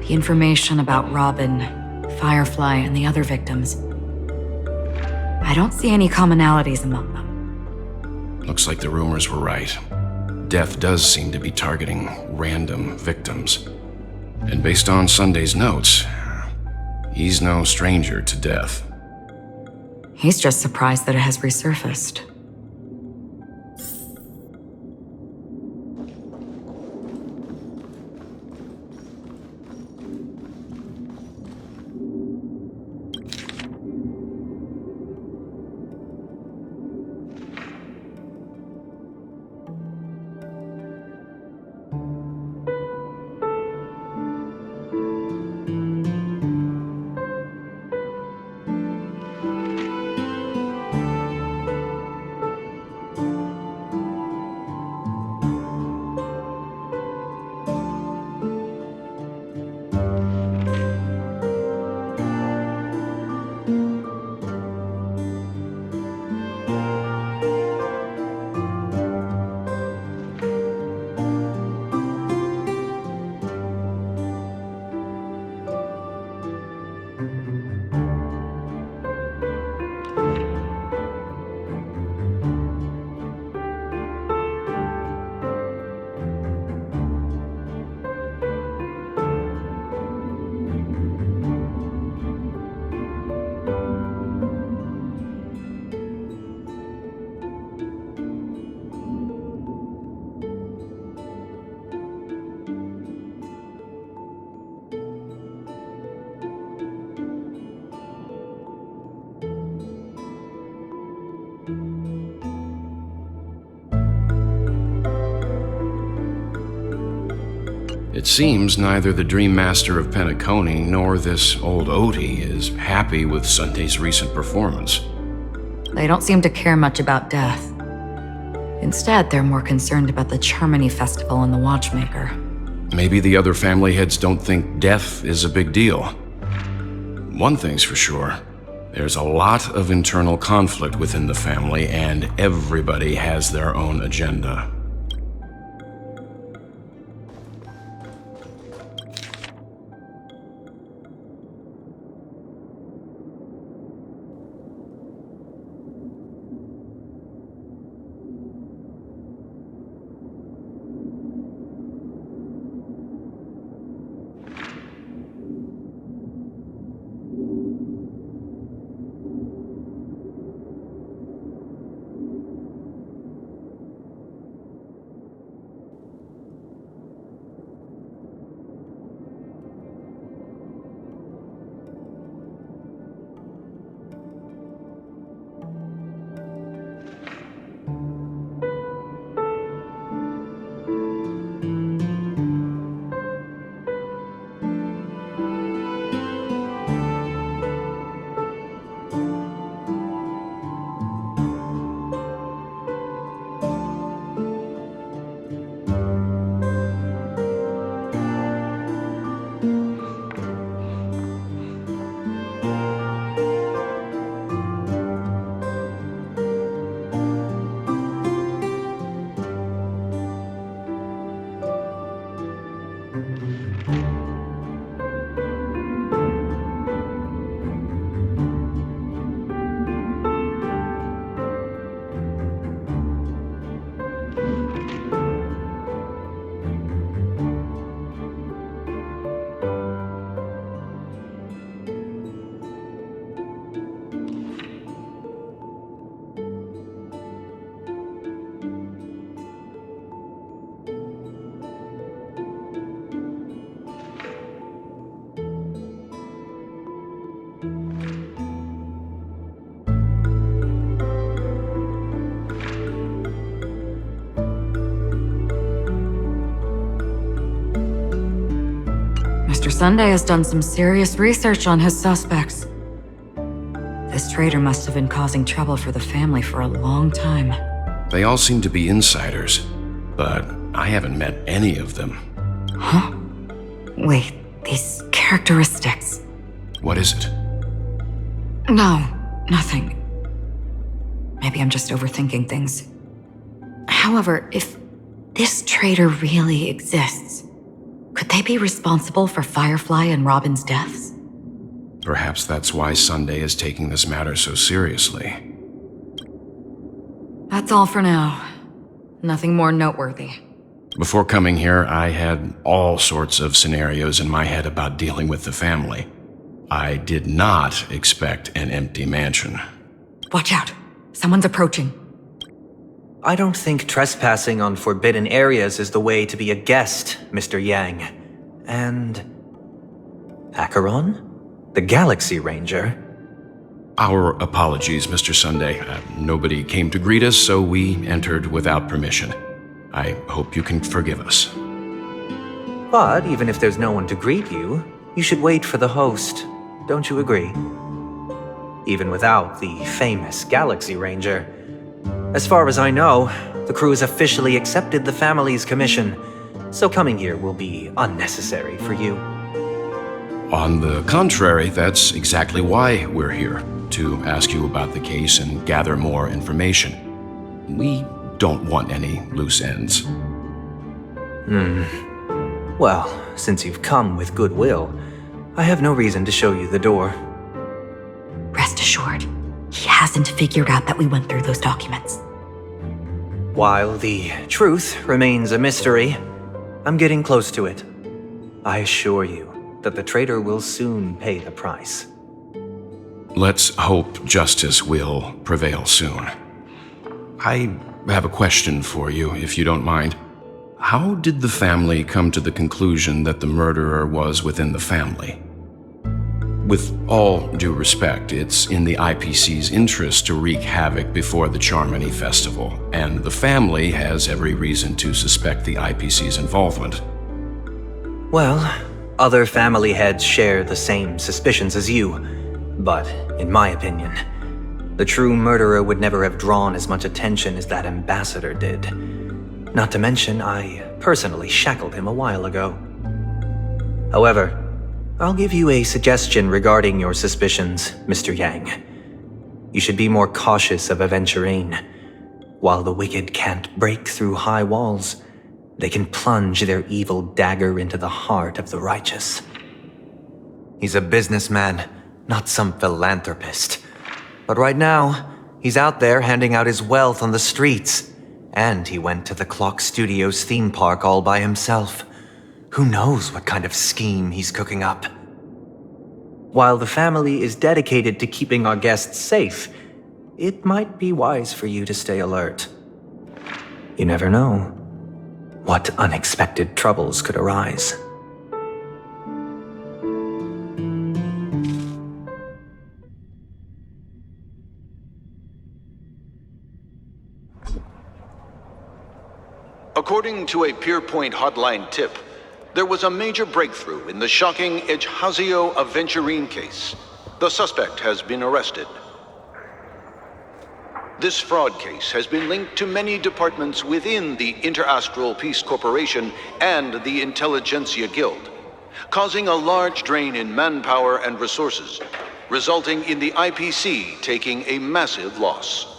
The information about Robin, Firefly, and the other victims. I don't see any commonalities among them. Looks like the rumors were right. Death does seem to be targeting random victims. And based on Sunday's notes, he's no stranger to death. He's just surprised that it has resurfaced. It seems neither the Dream Master of Penacony nor this old Odie is happy with Sunday's recent performance. They don't seem to care much about death. Instead, they're more concerned about the Charmony Festival and the Watchmaker. Maybe the other family heads don't think death is a big deal. One thing's for sure. There's a lot of internal conflict within the family, and everybody has their own agenda. Sunday has done some serious research on his suspects. This traitor must have been causing trouble for the family for a long time. They all seem to be insiders, but I haven't met any of them. Huh? Wait, these characteristics. What is it? No, nothing. Maybe I'm just overthinking things. However, if this traitor really exists, could they be responsible for Firefly and Robin's deaths? Perhaps that's why Sunday is taking this matter so seriously. That's all for now. Nothing more noteworthy. Before coming here, I had all sorts of scenarios in my head about dealing with the family. I did not expect an empty mansion. Watch out. Someone's approaching. I don't think trespassing on forbidden areas is the way to be a guest, Mr. Yang. And... Acheron? The Galaxy Ranger? Our apologies, Mr. Sunday. Nobody came to greet us, so we entered without permission. I hope you can forgive us. But even if there's no one to greet you, you should wait for the host. Don't you agree? Even without the famous Galaxy Ranger. As far as I know, the crew has officially accepted the family's commission, so coming here will be unnecessary for you. On the contrary, that's exactly why we're here, to ask you about the case and gather more information. We don't want any loose ends. Well, since you've come with goodwill, I have no reason to show you the door. Rest assured, he hasn't figured out that we went through those documents. While the truth remains a mystery, I'm getting close to it. I assure you that the traitor will soon pay the price. Let's hope justice will prevail soon. I have a question for you, if you don't mind. How did the family come to the conclusion that the murderer was within the family? With all due respect, it's in the IPC's interest to wreak havoc before the Charmony Festival, and the family has every reason to suspect the IPC's involvement. Well, other family heads share the same suspicions as you, but in my opinion, the true murderer would never have drawn as much attention as that ambassador did. Not to mention, I personally shackled him a while ago. However, I'll give you a suggestion regarding your suspicions, Mr. Yang. You should be more cautious of Aventurine. While the wicked can't break through high walls, they can plunge their evil dagger into the heart of the righteous. He's a businessman, not some philanthropist. But right now, he's out there handing out his wealth on the streets. And he went to the Clock Studios theme park all by himself. Who knows what kind of scheme he's cooking up? While the family is dedicated to keeping our guests safe, it might be wise for you to stay alert. You never know what unexpected troubles could arise. According to a Pierpoint hotline tip, there was a major breakthrough in the shocking Ejhazio Aventurine case. The suspect has been arrested. This fraud case has been linked to many departments within the Interastral Peace Corporation and the Intelligentsia Guild, causing a large drain in manpower and resources, resulting in the IPC taking a massive loss.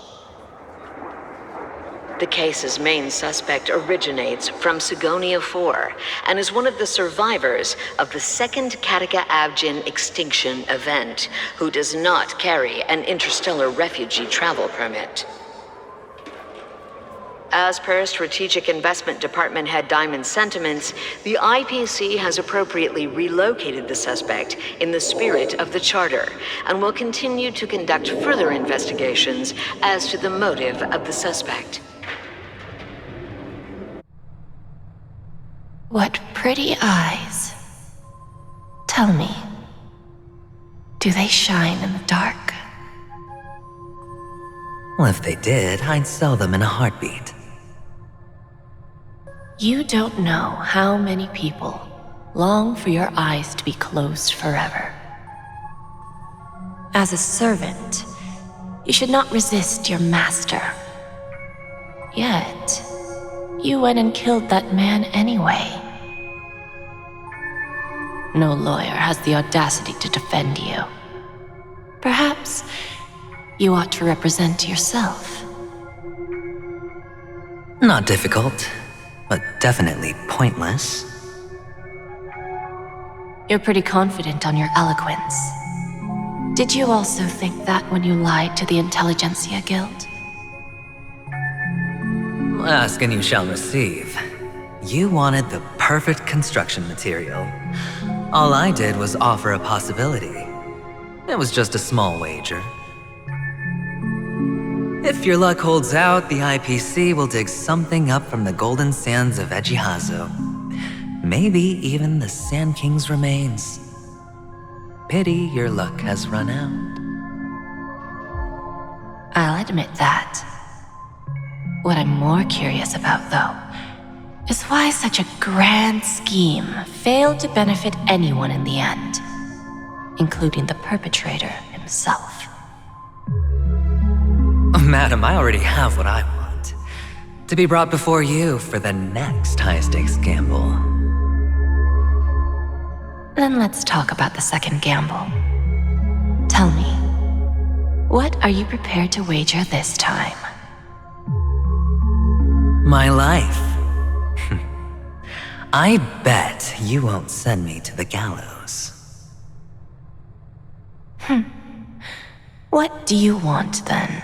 The case's main suspect originates from Sigonia 4 and is one of the survivors of the second Kataka Abjin extinction event, who does not carry an interstellar refugee travel permit. As per Strategic Investment Department Head Diamond's sentiments, the IPC has appropriately relocated the suspect in the spirit of the Charter and will continue to conduct further investigations as to the motive of the suspect. What pretty eyes. Tell me, do they shine in the dark? Well, if they did, I'd sell them in a heartbeat. You don't know how many people long for your eyes to be closed forever. As a servant, you should not resist your master. Yet, you went and killed that man anyway. No lawyer has the audacity to defend you. Perhaps you ought to represent yourself. Not difficult, but definitely pointless. You're pretty confident on your eloquence. Did you also think that when you lied to the Intelligentsia Guild? Ask and you shall receive. You wanted the perfect construction material. All I did was offer a possibility. It was just a small wager. If your luck holds out, the IPC will dig something up from the golden sands of Ejihazo. Maybe even the Sand King's remains. Pity your luck has run out. I'll admit that. What I'm more curious about, though, is why such a grand scheme failed to benefit anyone in the end, including the perpetrator himself. Madam, I already have what I want. To be brought before you for the next high-stakes gamble. Then let's talk about the second gamble. Tell me, what are you prepared to wager this time? My life. I bet you won't send me to the gallows. What do you want, then?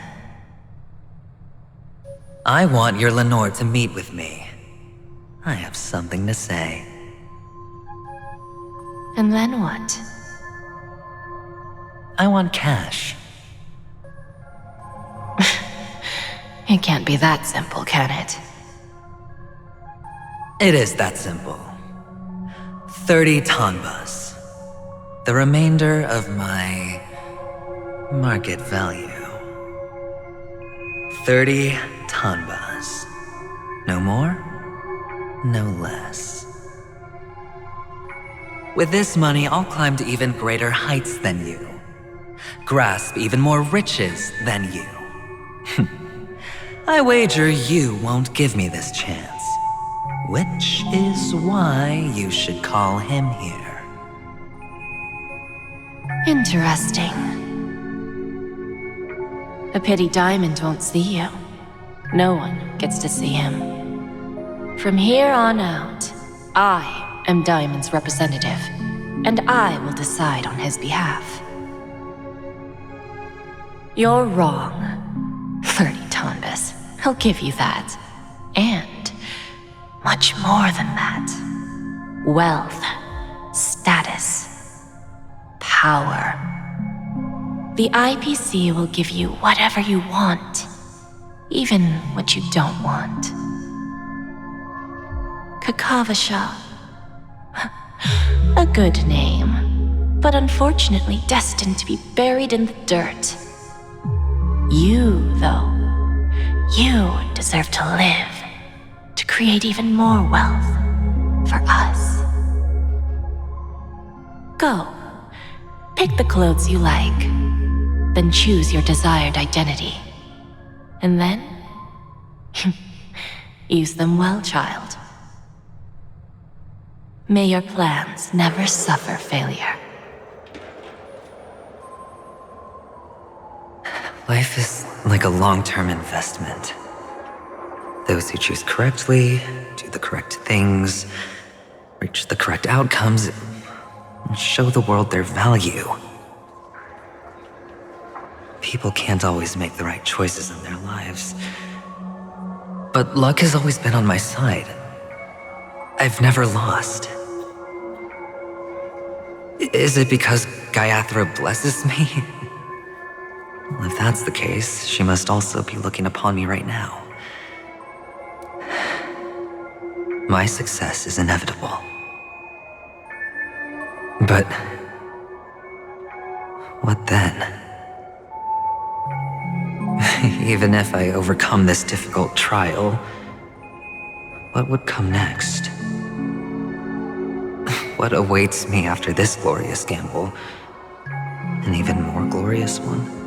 I want your Lenore to meet with me. I have something to say. And then what? I want cash. It can't be that simple, can it? It is that simple. 30 tanbas. The remainder of my market value. 30 tanbas. No more, no less. With this money, I'll climb to even greater heights than you. Grasp even more riches than you. I wager you won't give me this chance. Which is why you should call him here. Interesting. A pity Diamond won't see you. No one gets to see him. From here on out, I am Diamond's representative, and I will decide on his behalf. You're wrong. 30 tanbas. I'll give you that. And much more than that. Wealth, status, power. The IPC will give you whatever you want, even what you don't want. Kakavasha. A good name, but unfortunately destined to be buried in the dirt. You, though, you deserve to live, to create even more wealth for us. Go, pick the clothes you like, then choose your desired identity. And then, use them well, child. May your plans never suffer failure. Life is like a long-term investment. Those who choose correctly, do the correct things, reach the correct outcomes, and show the world their value. People can't always make the right choices in their lives. But luck has always been on my side. I've never lost. Is it because Gayathra blesses me? Well, if that's the case, she must also be looking upon me right now. My success is inevitable. But what then? Even if I overcome this difficult trial, what would come next? what awaits me after this glorious gamble. An even more glorious one.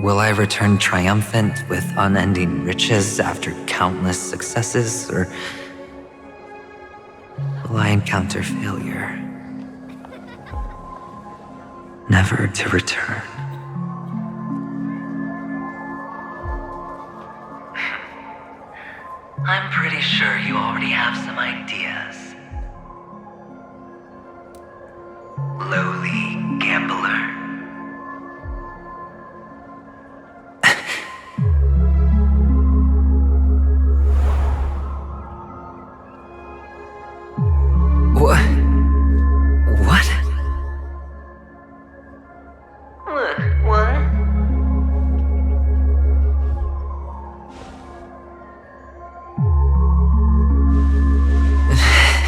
Will I return triumphant with unending riches after countless successes, or will I encounter failure, never to return? I'm pretty sure you already have some ideas. Lowly gambler. What? What? What?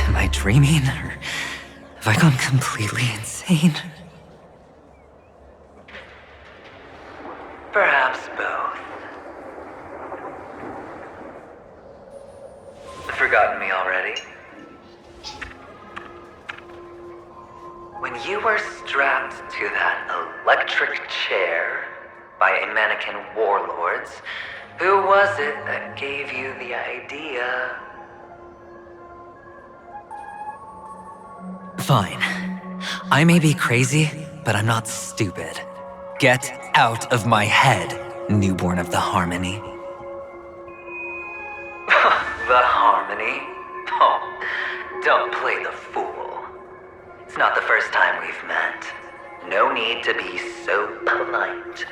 Am I dreaming, or have I gone completely insane? Perhaps both. Forgotten me already? When you were strapped to that electric chair by a mannequin warlords, who was it that gave you the idea? Fine. I may be crazy, but I'm not stupid. Get out of my head, newborn of the Harmony. The Harmony? Oh, don't play the fool. It's not the first time we've met. No need to be so polite.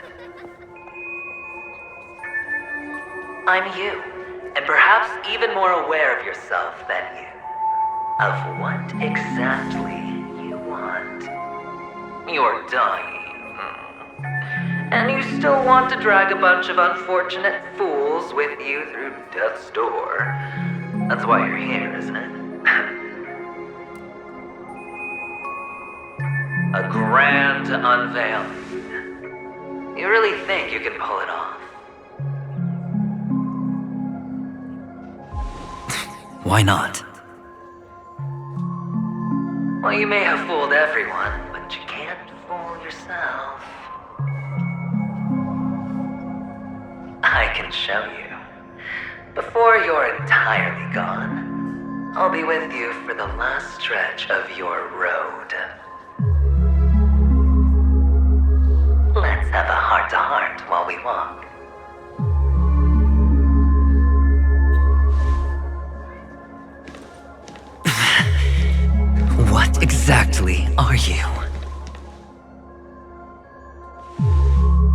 I'm you, and perhaps even more aware of yourself than you. Of what exactly you want. You're dying. And you still want to drag a bunch of unfortunate fools with you through death's door. That's why you're here, isn't it? A grand unveiling. You really think you can pull it off? Why not? Well, you may have fooled everyone, but you can't fool yourself. I can show you. Before you're entirely gone, I'll be with you for the last stretch of your road. Let's have a heart-to-heart while we walk. What exactly are you?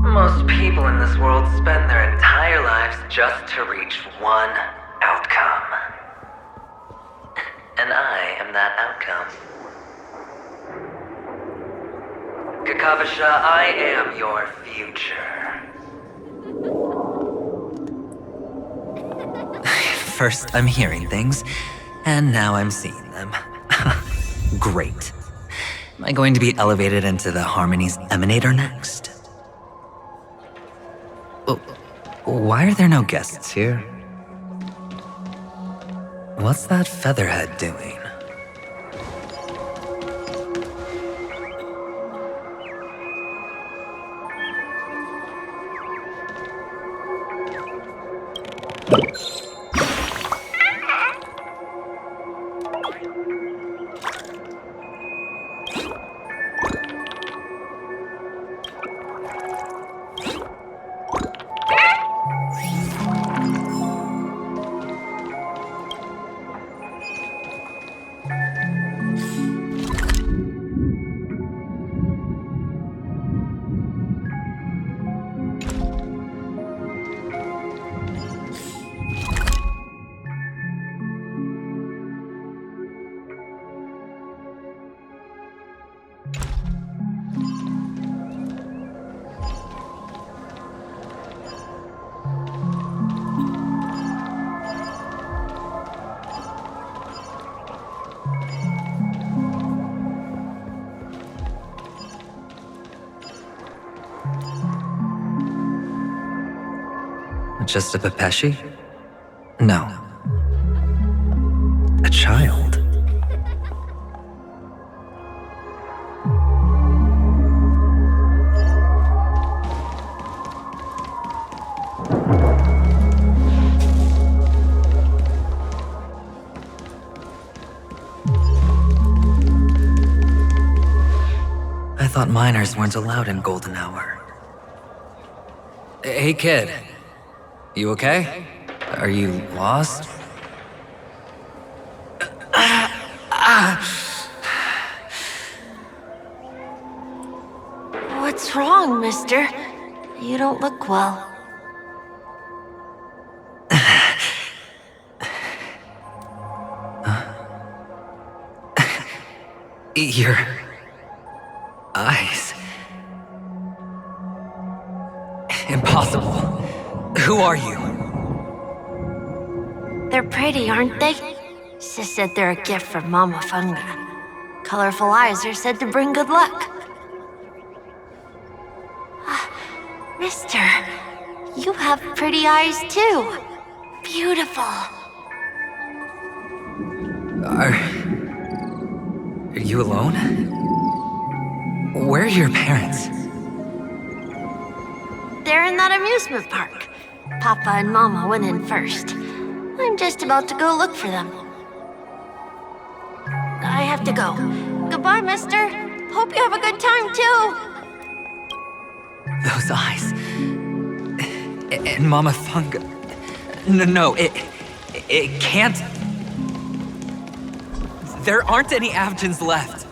Most people in this world spend their entire lives just to reach one outcome. And I am that outcome. Kakavasha, I am your future. First, I'm hearing things, and now I'm seeing them. Great. Am I going to be elevated into the Harmony's Emanator next? Why are there no guests here? What's that featherhead doing? Just a Pepeshi? No. A child. thought minors weren't allowed in Golden Hour. Hey, kid. You okay? Are you lost? What's wrong, mister? You don't look well. Your eyes. Impossible. Who are you? They're pretty, aren't they? Sis said they're a gift from Mama Funga. Colorful eyes are said to bring good luck. Mister, you have pretty eyes too. Beautiful. Are you alone? Where are your parents? They're in that amusement park. Papa and Mama went in first. I'm just about to go look for them. I have to go. Goodbye, mister. Hope you have a good time, too. Those eyes. And Mama Funga. No, it can't. There aren't any Avgens left.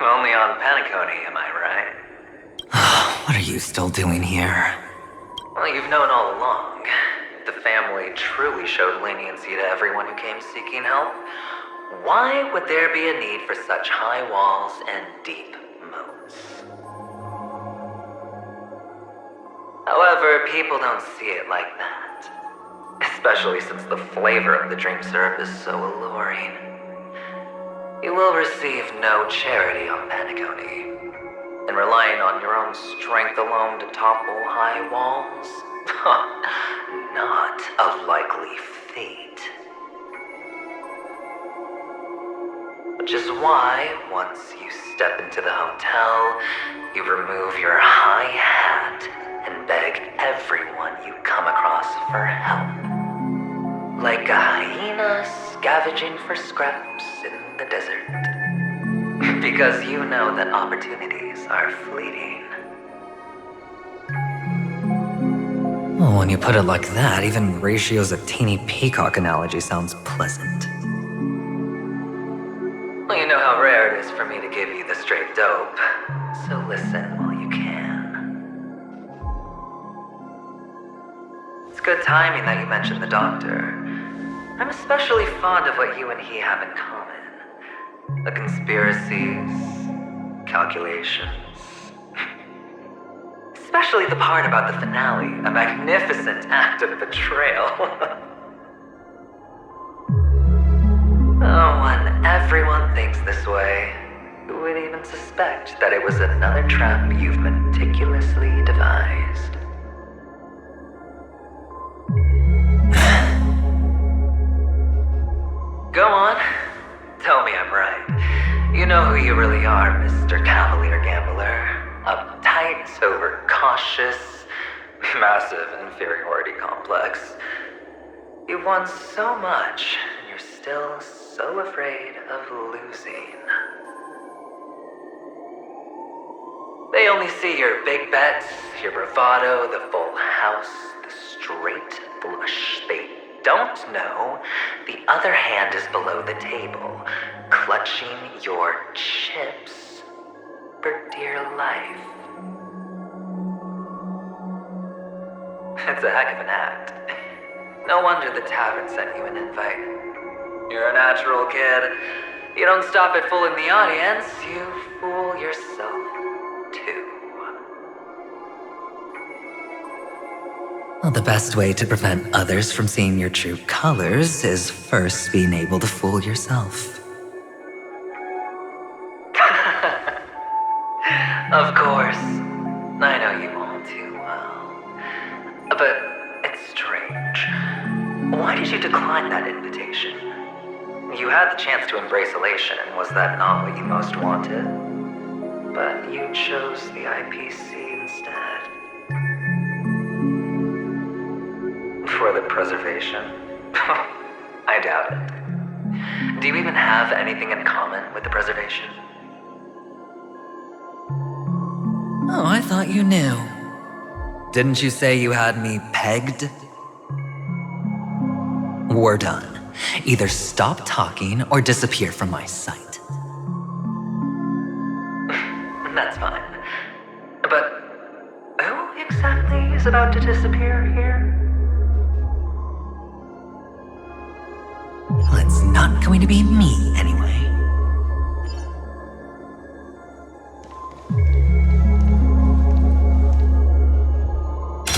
Only on Paniconi, am I right? What are you still doing here? Well, you've known all along. If the family truly showed leniency to everyone who came seeking help, why would there be a need for such high walls and deep moats? However, people don't see it like that. Especially since the flavor of the dream syrup is so alluring. You will receive no charity on Paniconi. And relying on your own strength alone to topple high walls? Not a likely fate. Which is why, once you step into the hotel, you remove your high hat and beg everyone you come across for help. Like a hyena scavenging for scraps in the desert. Because you know that opportunities are fleeting. Well, when you put it like that, even Ratio's a teeny peacock analogy sounds pleasant. Well, you know how rare it is for me to give you the straight dope, so listen while you can. It's good timing that you mentioned the doctor. I'm especially fond of what you and he have in common. The conspiracies, calculations. Especially the part about the finale, a magnificent act of betrayal. Oh, when everyone thinks this way, who would even suspect that it was another trap you've meticulously devised? Go on. Tell me I'm right. You know who you really are, Mr. Cavalier Gambler. Uptight, overcautious, massive inferiority complex. You've won so much, and you're still so afraid of losing. They only see your big bets, your bravado, the full house, the straight flush. They don't know the other hand is below the table, clutching your chips for dear life. It's a heck of an act. No wonder the tavern sent you an invite. You're a natural, kid. You don't stop at fooling the audience, you fool yourself, too. Well, the best way to prevent others from seeing your true colors is first being able to fool yourself. Of course. I know you all too well. But it's strange. Why did you decline that invitation? You had the chance to embrace elation, and was that not what you most wanted? But you chose the IPC instead. For the preservation? I doubt it. Do you even have anything in common with the preservation? Oh, I thought you knew. Didn't you say you had me pegged? We're done. Either stop talking or disappear from my sight. That's fine. But who exactly is about to disappear here? Well, it's not going to be me anyway.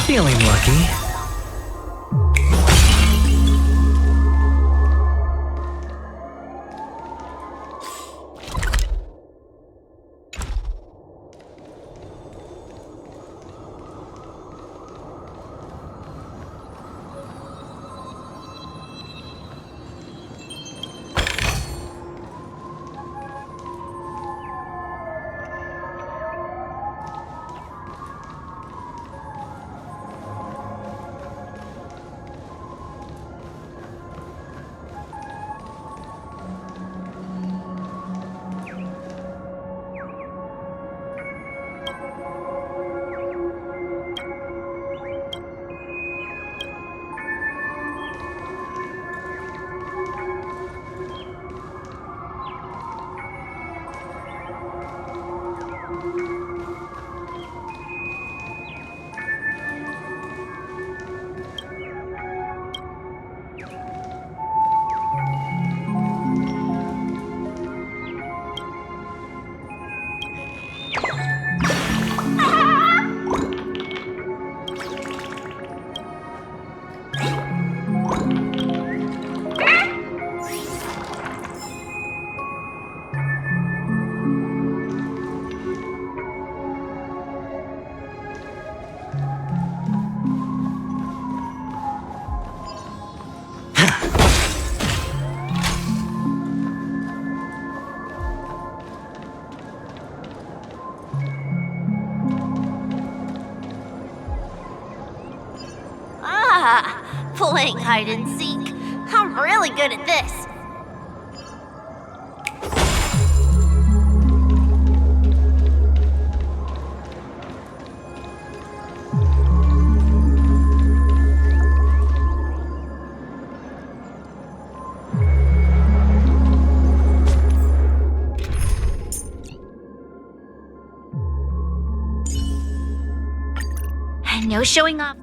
Feeling lucky. Playing hide and seek. I'm really good at this. And no showing off.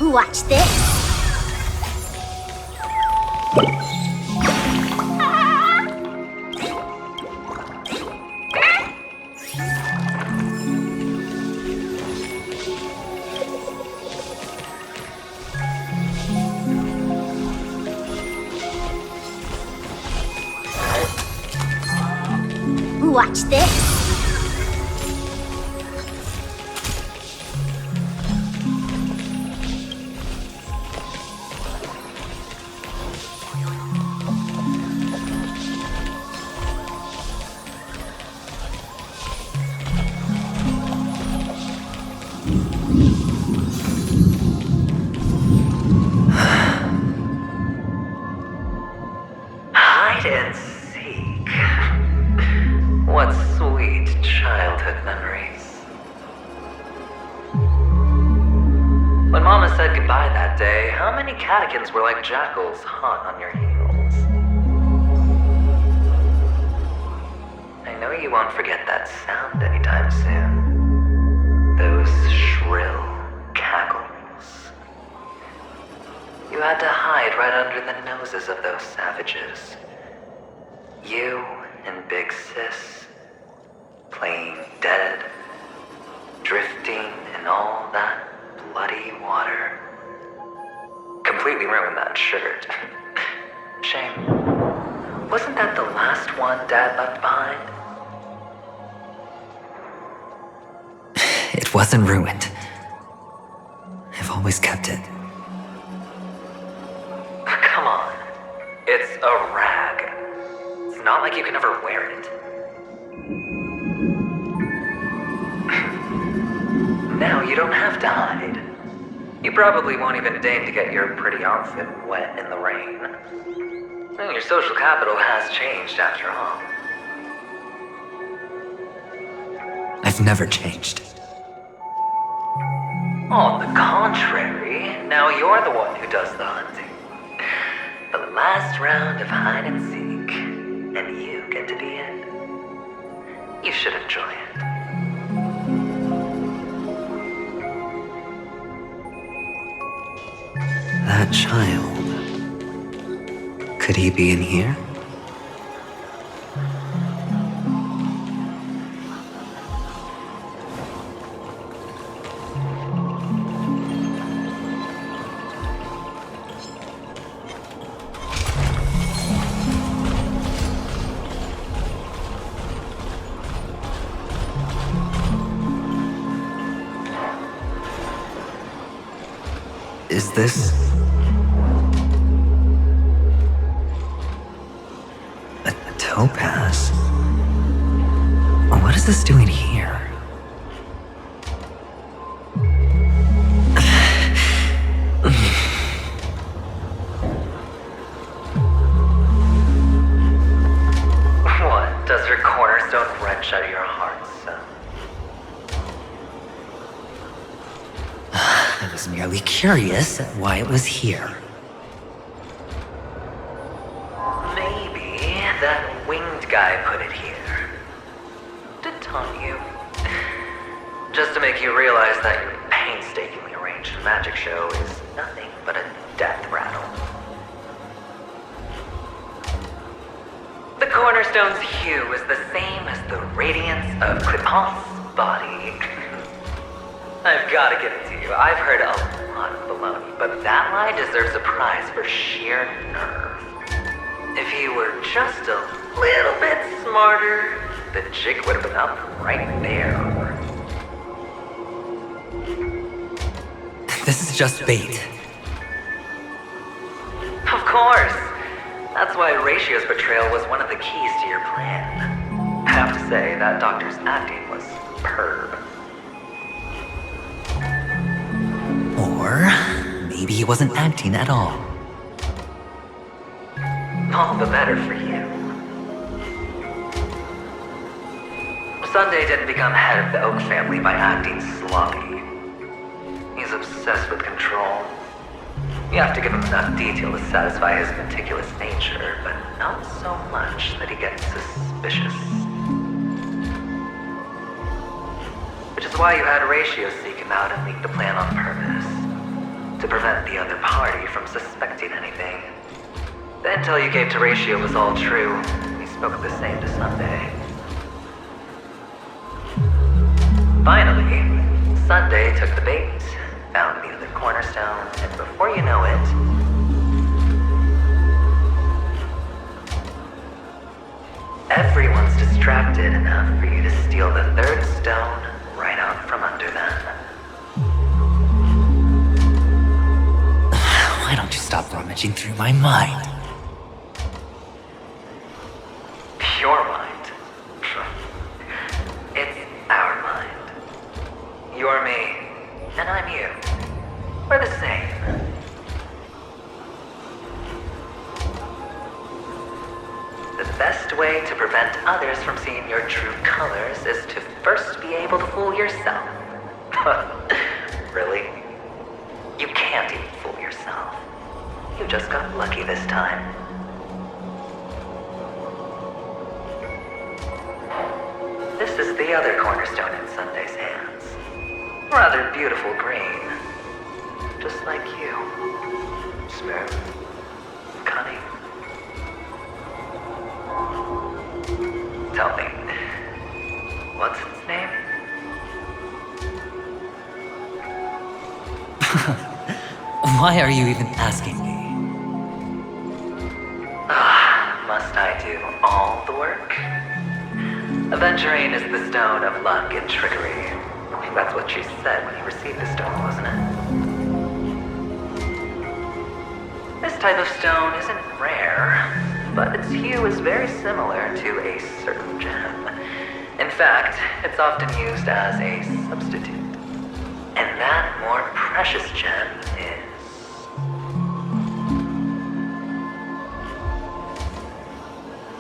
Watch this. Watch this. Hide and seek. What sweet childhood memories. When Mama said goodbye that day, how many catechins were like jackals hot on your heels? I know you won't forget that sound anytime soon. Those shrill cackles. You had to hide right under the noses of those savages. You and Big Sis, playing dead, drifting in all that bloody water. Completely ruined that shirt. Shame. Wasn't that the last one Dad left behind? It wasn't ruined. I've always kept it. Come on. It's a rag. It's not like you can ever wear it. Now you don't have to hide. You probably won't even deign to get your pretty outfit wet in the rain. Well, your social capital has changed after all. I've never changed. On the contrary, now you're the one who does the hunting. The last round of hide and seek, and you get to be it. You should enjoy it. That child. Could he be in here? Is this... a topaz? What is this doing here? What? Does your cornerstone wrench out your heart, son? I was merely curious at why it was here. Maybe that winged guy put it here. To taunt you. Just to make you realize that your painstakingly arranged magic show is nothing but a death rattle. The cornerstone's hue is the same as the radiance of Clipant's body. I've gotta give it to you. I've heard a lot of baloney, but that lie deserves a prize for sheer nerve. If he were just a little bit smarter, the jig would have been up right there. This is just bait. Of course. That's why Ratio's betrayal was one of the keys to your plan. I have to say, that doctor's acting was superb. Or maybe he wasn't acting at all. All the better for you. Sunday didn't become head of the Oak family by acting sloppy. He's obsessed with control. You have to give him enough detail to satisfy his meticulous nature, but not so much that he gets suspicious. Which is why you had Ratio seek him out and leak the plan on purpose. To prevent the other party from suspecting anything. The intel you gave to Ratio was all true. He spoke the same to Sunday. Finally, Sunday took the bait, found the other cornerstone, and before you know it, everyone's distracted enough for you to steal the third stone right out from under them. Why don't you stop rummaging through my mind? Your mind. It's our mind. You're me, and I'm you. We're the same. The best way to prevent others from seeing your true colors is to first be able to fool yourself. Really? You can't even fool yourself. You just got lucky this time. This is the other cornerstone in Sunday's hands. Rather beautiful green. Just like you. Smooth. Cunning. Tell me, what's its name? Why are you even asking me? Must I do all the work? Aventurine is the stone of luck and trickery. That's what she said when you received the stone, wasn't it? This type of stone isn't rare, but its hue is very similar to a certain gem. In fact, it's often used as a substitute. And that more precious gem is...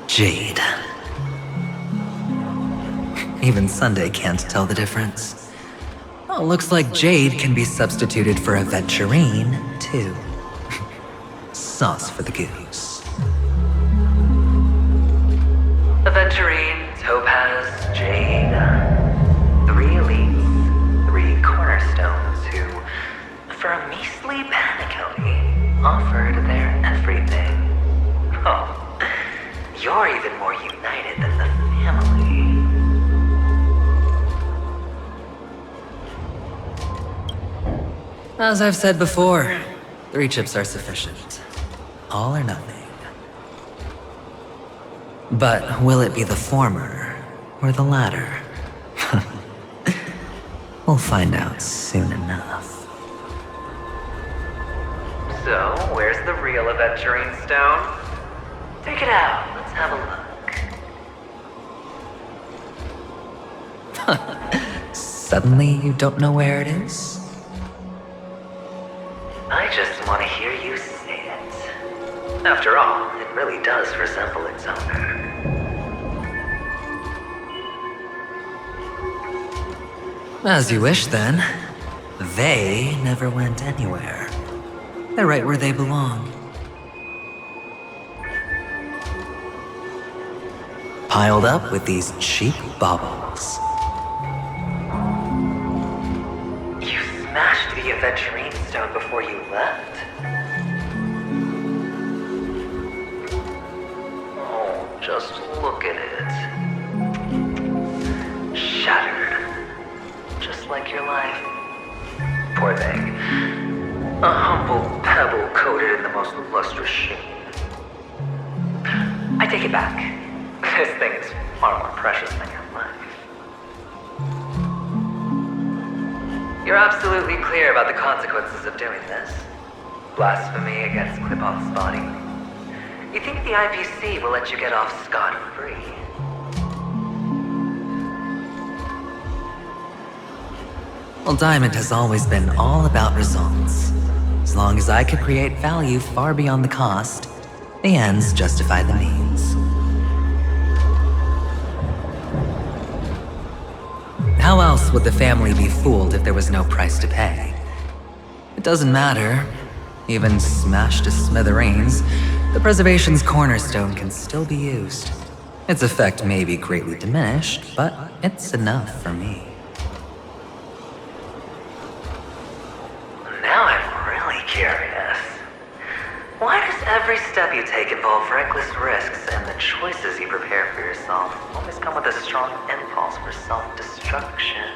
jade. Even Sunday can't tell the difference. Well, looks like jade can be substituted for aventurine, too. Sauce for the goose. Aventurine, topaz, jade. 3 elites, 3 cornerstones who, for a measly panically, offered their everything. Oh, you're even more united than the family. As I've said before, 3 chips are sufficient. All or nothing. But will it be the former or the latter? We'll find out soon enough. So, where's the real aventurine stone? Take it out. Let's have a look. Suddenly you don't know where it is? I just want to hear you say it. After all, it really does resemble its owner. As you wish, then. They never went anywhere. They're right where they belong. Piled up with these cheap baubles. You smashed the Aventurine Stone before you left? Oh, just look at it. Shattered. Just like your life. Poor thing. A humble pebble coated in the most lustrous sheen. I take it back. This thing is far more precious than your life. You're absolutely clear about the consequences of doing this. Blasphemy against Klipov's body. You think the IPC will let you get off scot-free? Well, Diamond has always been all about results. As long as I could create value far beyond the cost, the ends justify the means. How else would the family be fooled if there was no price to pay? It doesn't matter. Even smashed to smithereens, the preservation's cornerstone can still be used. Its effect may be greatly diminished, but it's enough for me. Now I'm really curious. Why does every step you take involve reckless risks, and the choices you prepare for yourself always come with a strong impulse for self-destruction?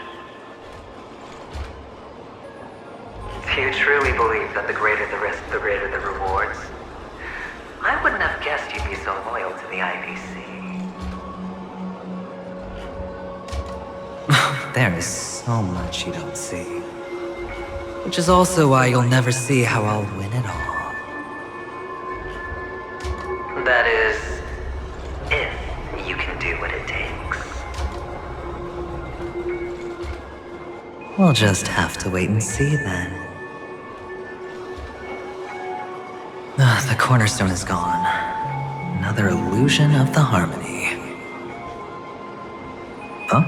Do you truly believe that the greater the risk, the greater the rewards? I wouldn't have guessed you'd be so loyal to the IPC. There is so much you don't see. Which is also why you'll never see how I'll win it all. That is, if you can do what it takes. We'll just have to wait and see then. The cornerstone is gone. Another illusion of the harmony. Huh?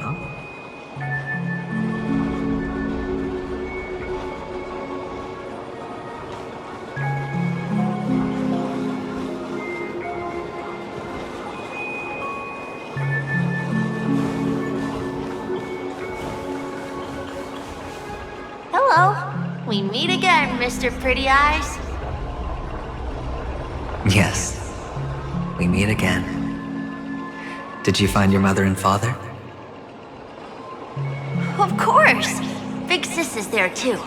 Hello. We meet again, Mr. Pretty Eyes. Yes. We meet again. Did you find your mother and father? Of course. Big Sis is there too.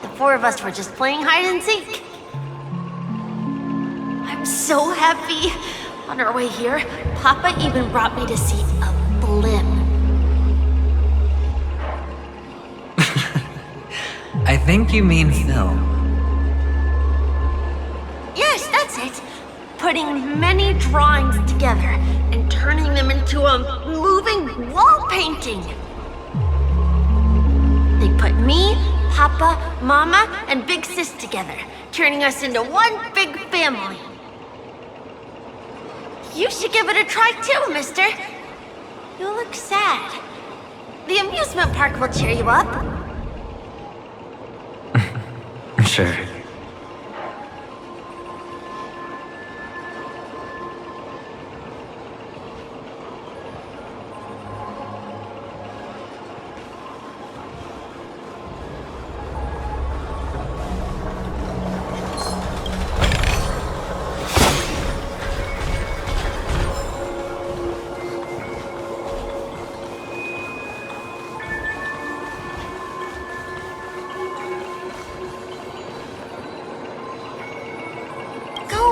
The four of us were just playing hide and seek. I'm so happy. On our way here, Papa even brought me to see a blimp. I think you mean film. Yes, that's it. Putting many drawings together and turning them into a moving wall painting. They put me, Papa, Mama, and Big Sis together, turning us into one big family. You should give it a try too, mister. You look sad. The amusement park will cheer you up. Sure.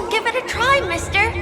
Give it a try, mister.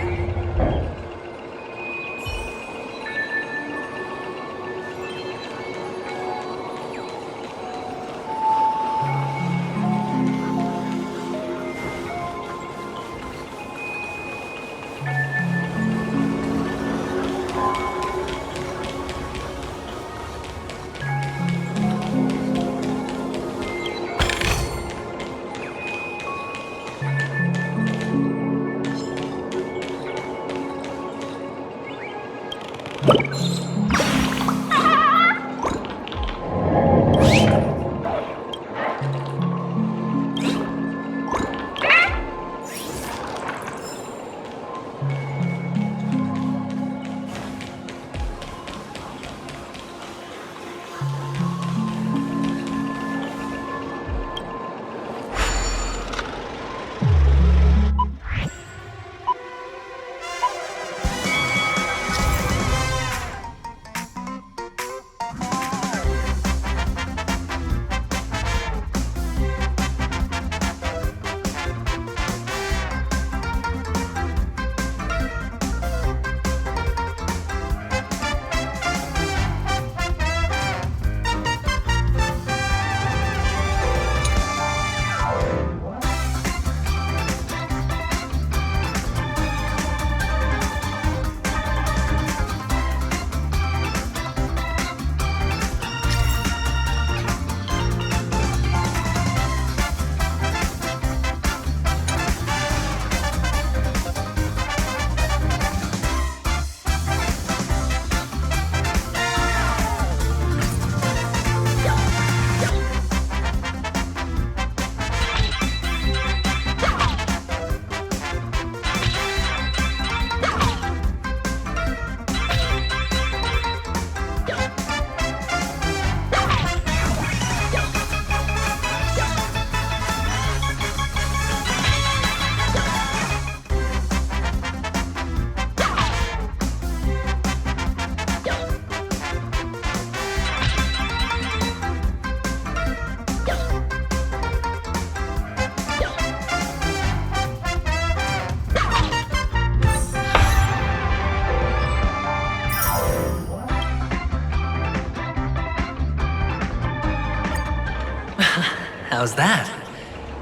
How's that?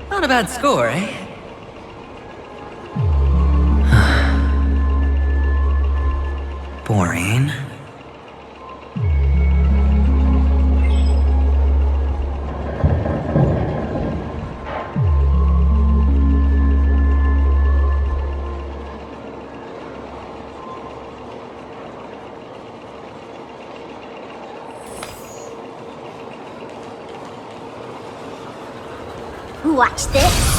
Not a bad score, eh? Boring. Watch this.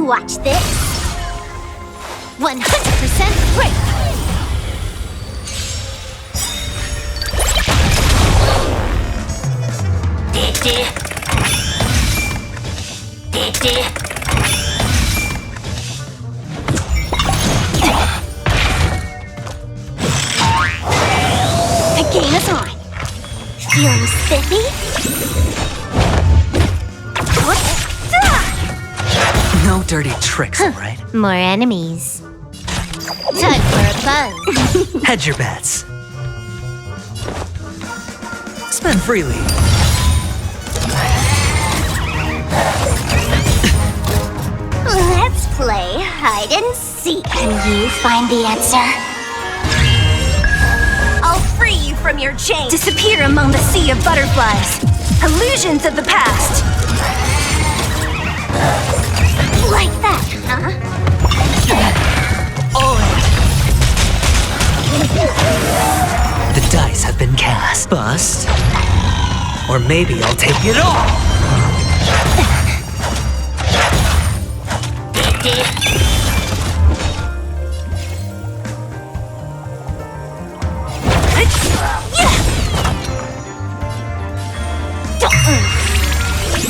Watch this. 100% break. The game is on. Feeling spiffy? No dirty tricks, right? More enemies. Time for a buzz. Hedge your bets. Spend freely. Let's play hide and seek. Can you find the answer? I'll free you from your chain. Disappear among the sea of butterflies. Illusions of the past. Like that, huh? The dice have been cast. Bust. Or maybe I'll take it all.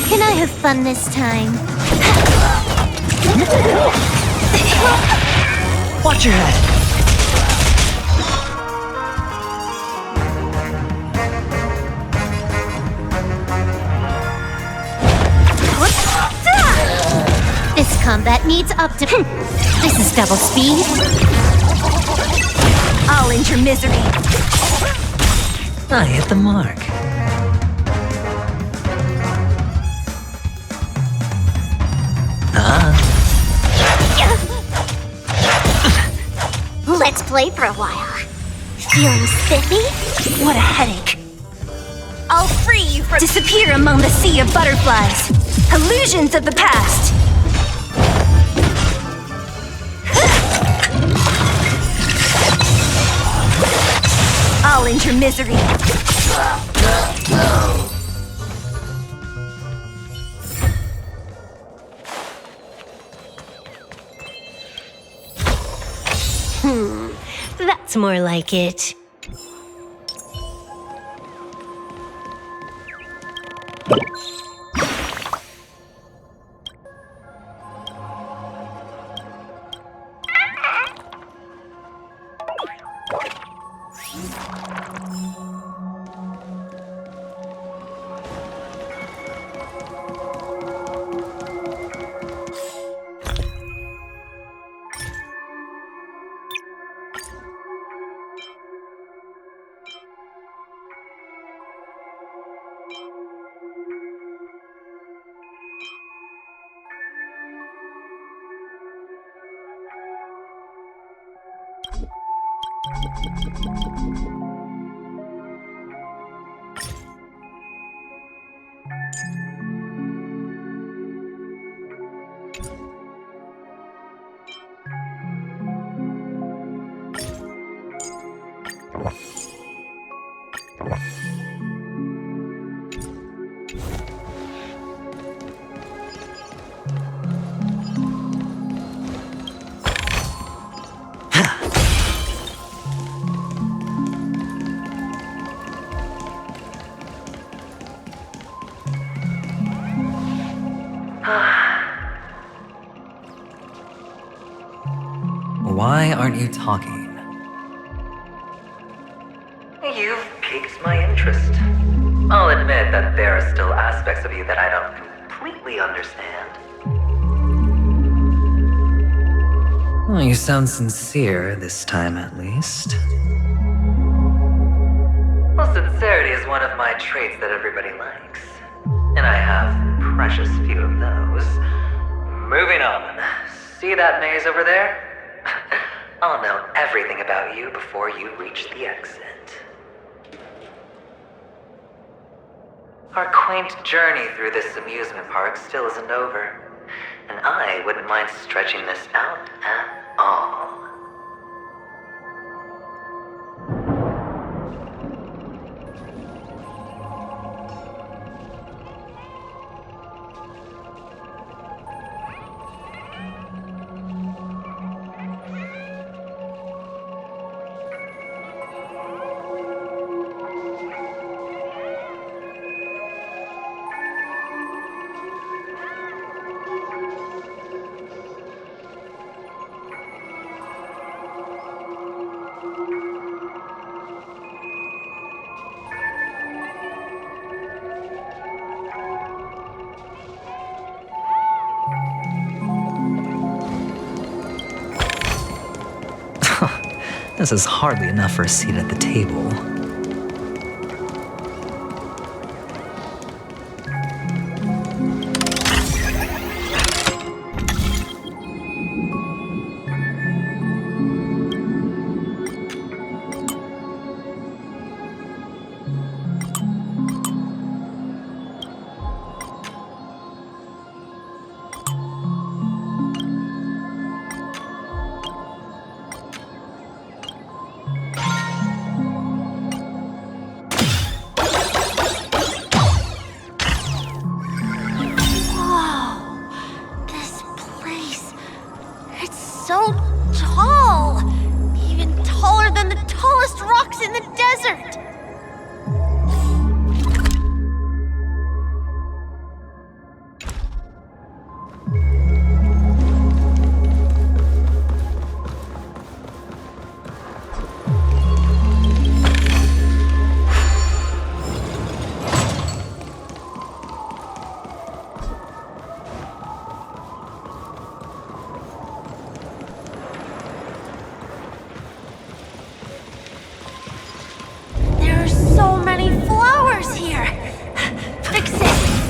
Can I have fun this time? Watch your head. This combat needs This is double speed. I'll end your misery. I hit the mark. Let's play for a while. Feeling spiffy? What a headache. I'll free you from... Disappear among the sea of butterflies. Illusions of the past. I'll end your misery. That's more like it. why aren't you talking? You've piqued my interest. I'll admit that there are still aspects of you that I don't completely understand. Well, you sound sincere, this time at least. Well, sincerity is one of my traits that everybody likes. And I have precious few of those. Moving on. See that maze over there? I'll know everything about you before you reach the exit. Our quaint journey through this amusement park still isn't over. And I wouldn't mind stretching this out at all. This is hardly enough for a seat at the table. So tall! Even taller than the tallest rocks in the desert!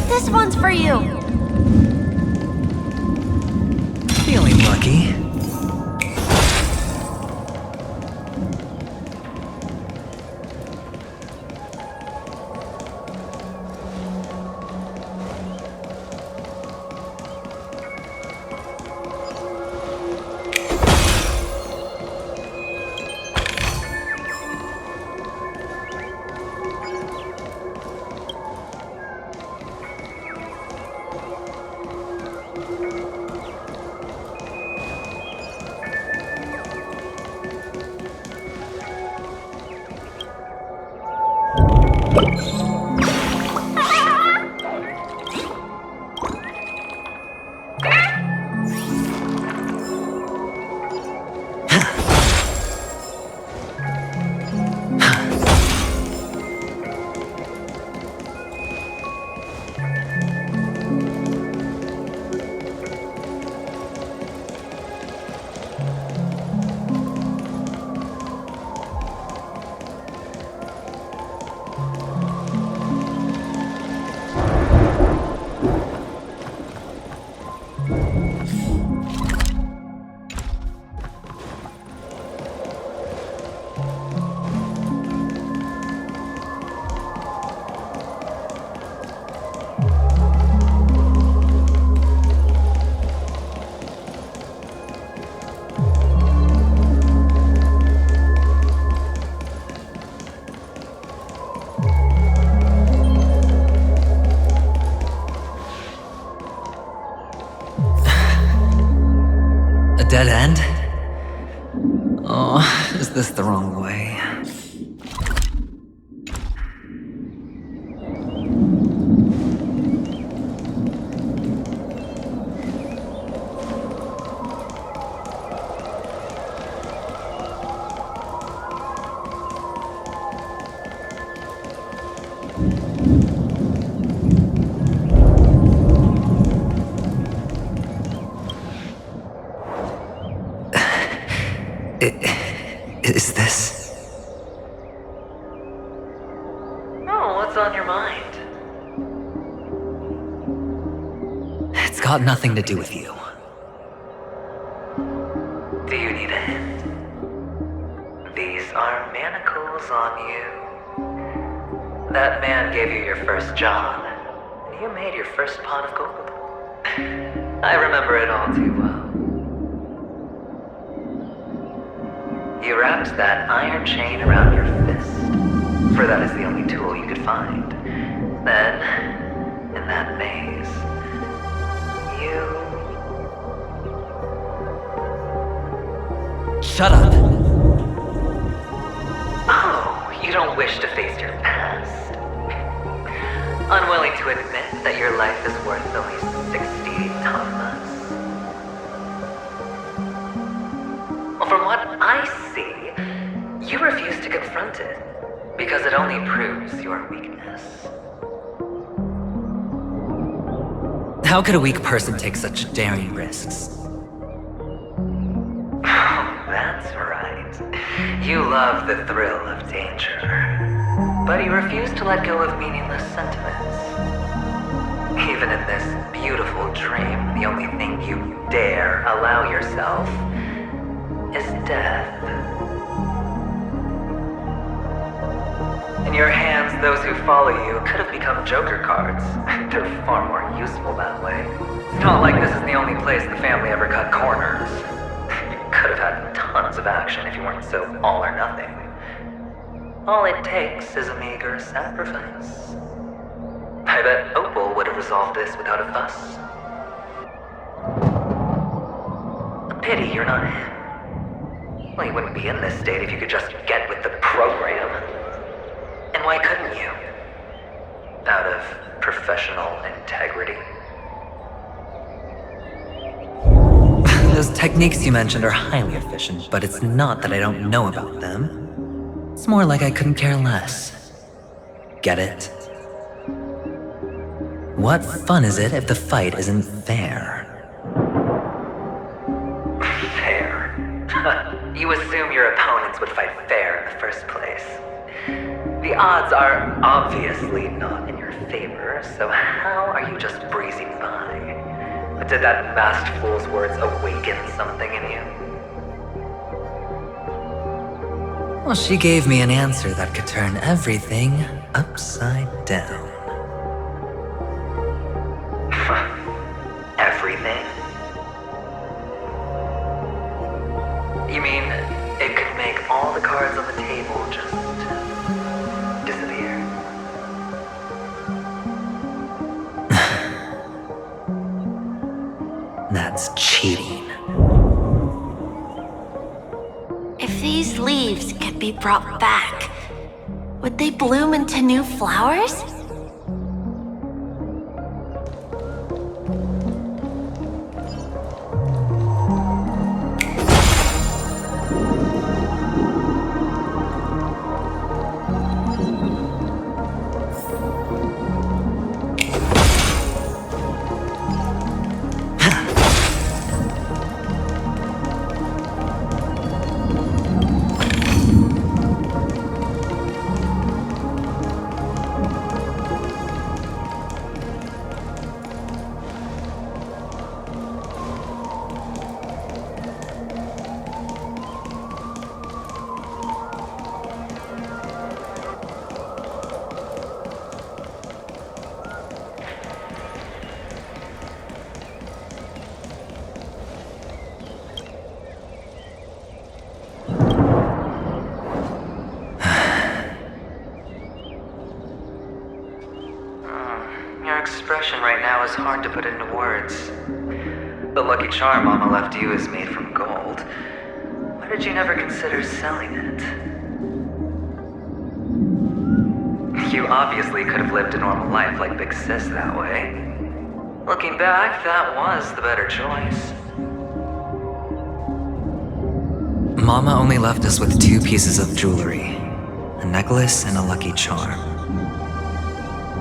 This one's for you. Feeling lucky. Dead end? Oh, is this the wrong way? What's on your mind? It's got nothing to do with you. Do you need a hint? These are manacles on you. That man gave you your first job, and you made your first pot of gold. I remember it all too well. You wrapped that iron chain around your fist, for that is the only tool you could find. Then, in that maze, you... Shut up! Oh, you don't wish to face your past? Unwilling to admit that your life is worth only 60 tamas? Well, from what I see, you refuse to confront it, because it only proves your weakness. How could a weak person take such daring risks? That's right. You love the thrill of danger. But you refuse to let go of meaningless sentiments. Even in this beautiful dream, the only thing you dare allow yourself is death. In your hands, those who follow you could have become Joker cards. They're far more useful that way. It's not like this is the only place the family ever cut corners. You could have had tons of action if you weren't so all or nothing. All it takes is a meager sacrifice. I bet Opal would have resolved this without a fuss. A pity you're not him. Well, you wouldn't be in this state if you could just get with the program. And why couldn't you? Out of professional integrity? Those techniques you mentioned are highly efficient, but it's not that I don't know about them. It's more like I couldn't care less. Get it? What fun is it if the fight isn't fair? Fair? You assume your opponents would fight fair in the first place. The odds are obviously not in your favor, so how are you just breezing by? Did that masked fool's words awaken something in you? Well, she gave me an answer that could turn everything upside down. Everything? You mean it could make all the cards on the table just disappear? That's cheating. If these leaves could be brought back, would they bloom into new flowers? Expression right now is hard to put into words. The lucky charm Mama left you is made from gold. Why did you never consider selling it? You obviously could have lived a normal life like Big Sis that way. Looking back, that was the better choice. Mama only left us with 2 pieces of jewelry. A necklace and a lucky charm.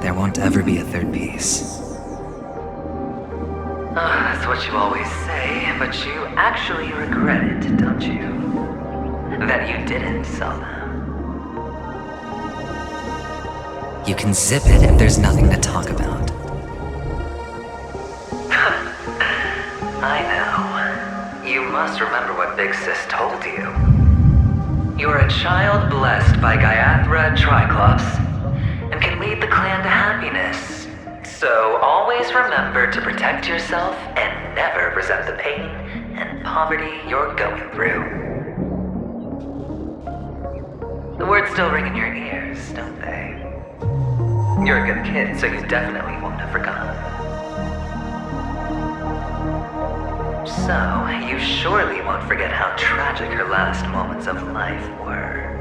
There won't ever be a 3rd piece. That's what you always say, but you actually regret it, don't you? That you didn't sell them. You can zip it if there's nothing to talk about. I know. You must remember what Big Sis told you. You're a child blessed by Gaiathra Triclops, and can lead the clan to happiness. So always remember to protect yourself and never resent the pain and poverty you're going through. The words still ring in your ears, don't they? You're a good kid, so you definitely won't have forgotten. So, you surely won't forget how tragic her last moments of life were.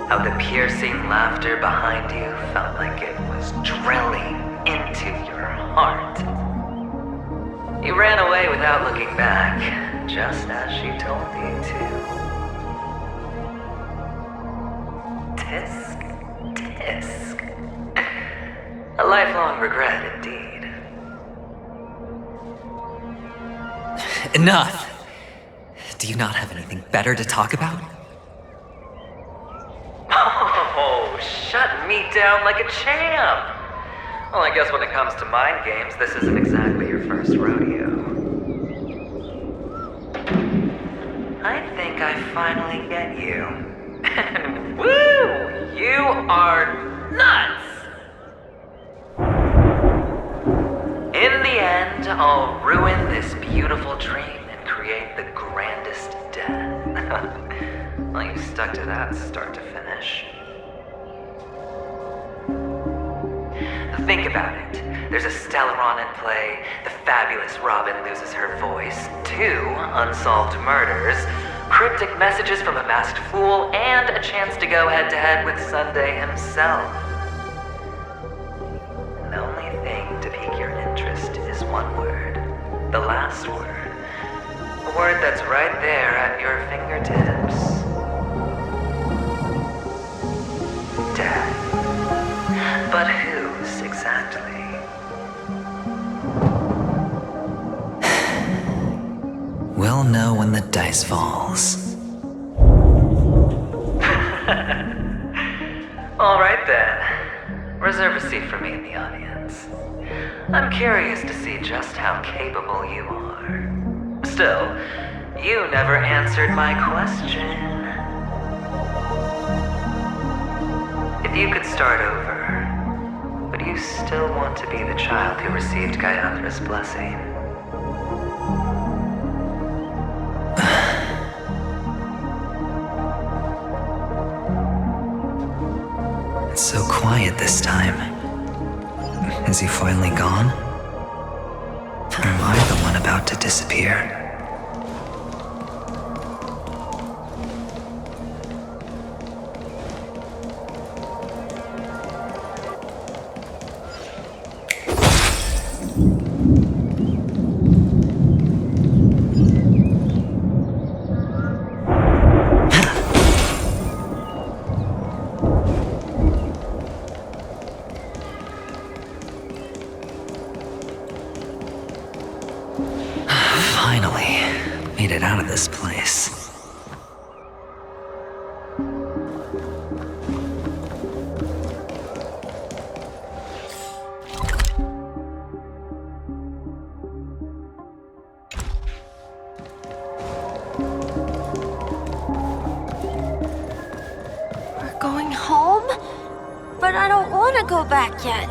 How the piercing laughter behind you felt like it was drilling into your heart. You ran away without looking back, just as she told you to. Tisk, tisk. A lifelong regret indeed. Enough! Do you not have anything better to talk about? Oh, shut me down like a champ! Well, I guess when it comes to mind games, this isn't exactly your first rodeo. I think I finally get you. And woo! You are nuts! In the end, I'll ruin this beautiful dream and create the grandest death. Well, you stuck to that start to finish. Think about it. There's a Stellaron in play, the fabulous Robin loses her voice, 2 unsolved murders, cryptic messages from a masked fool, and a chance to go head-to-head with Sunday himself. The only thing to pique your interest is one word. The last word. A word that's right there at your fingertips. Death. But whose exactly? We'll know when the dice falls. All right then. Reserve a seat for me in the audience. I'm curious to see just how capable you are. Still, you never answered my question. If you could start over, would you still want to be the child who received Gaiathra's blessing? It's so quiet this time. Is he finally gone? Or am I the one about to disappear? Finally, made it out of this place. We're going home? But I don't want to go back yet.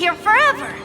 here forever.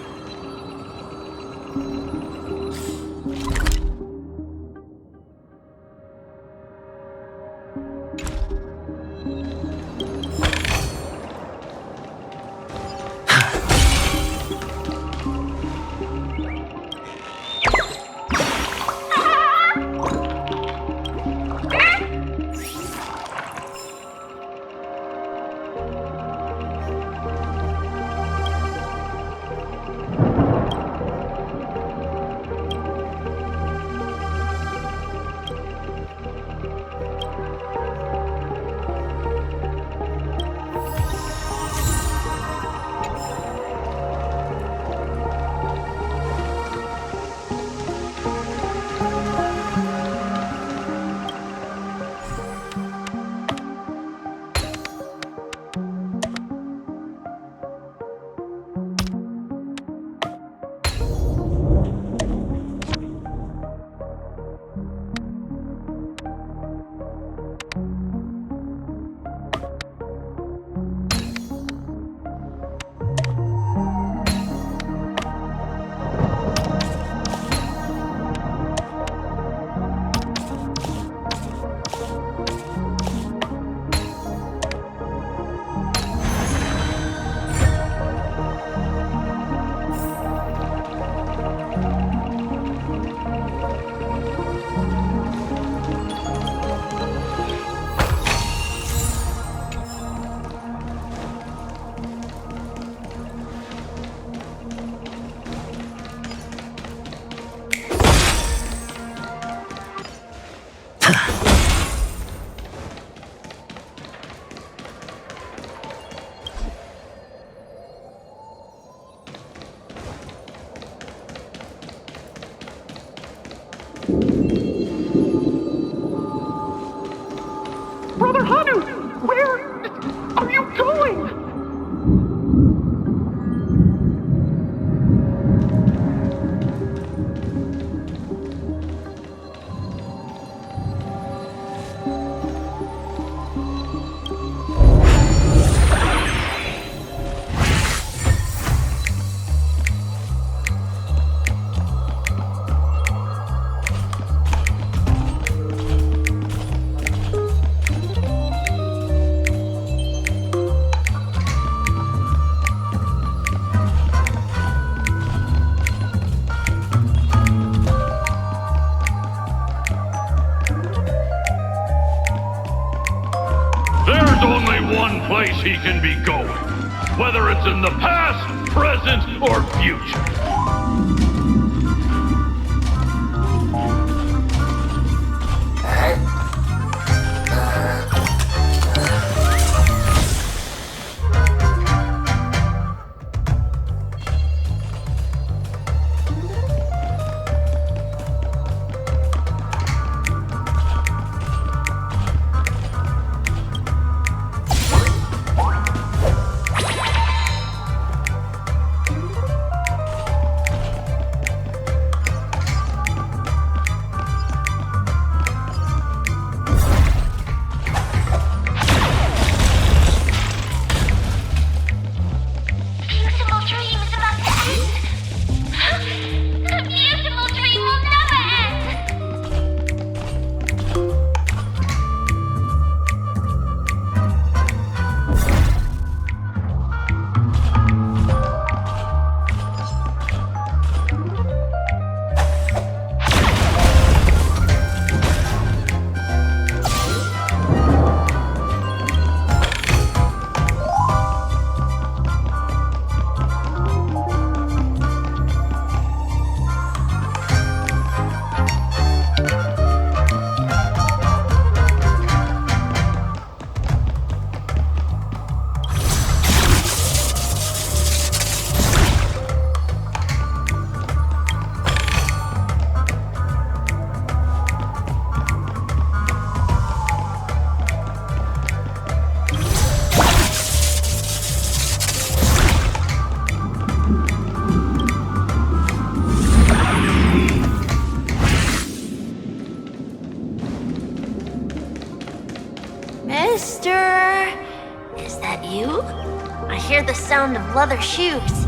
Brother Hanu, where are you going? There's only one place he can be going, whether it's in the past, present, or future. Mister, is that you? I hear the sound of leather shoes.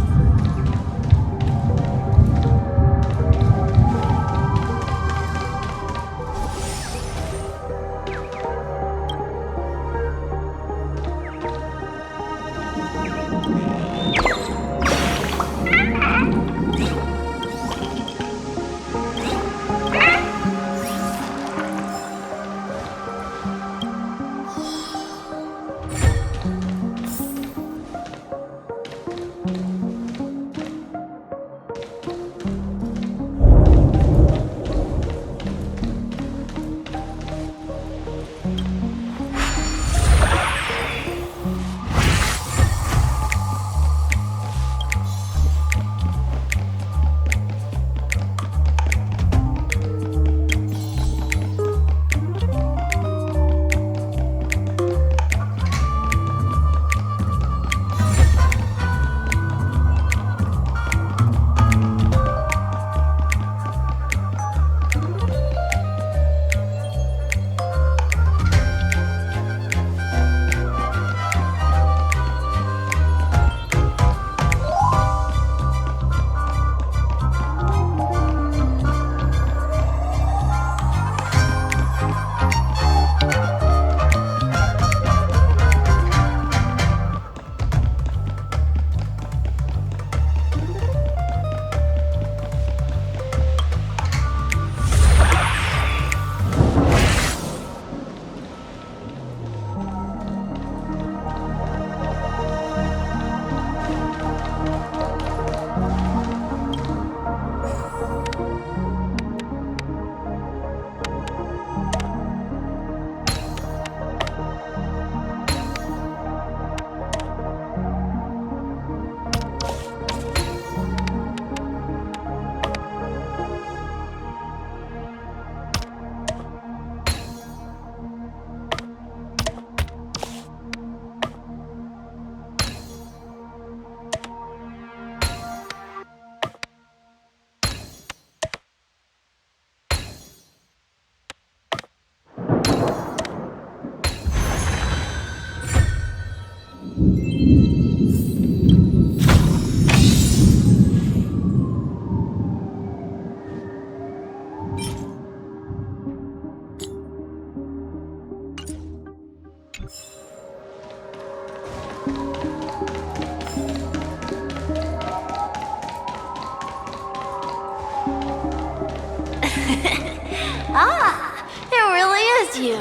Ah, it really is you.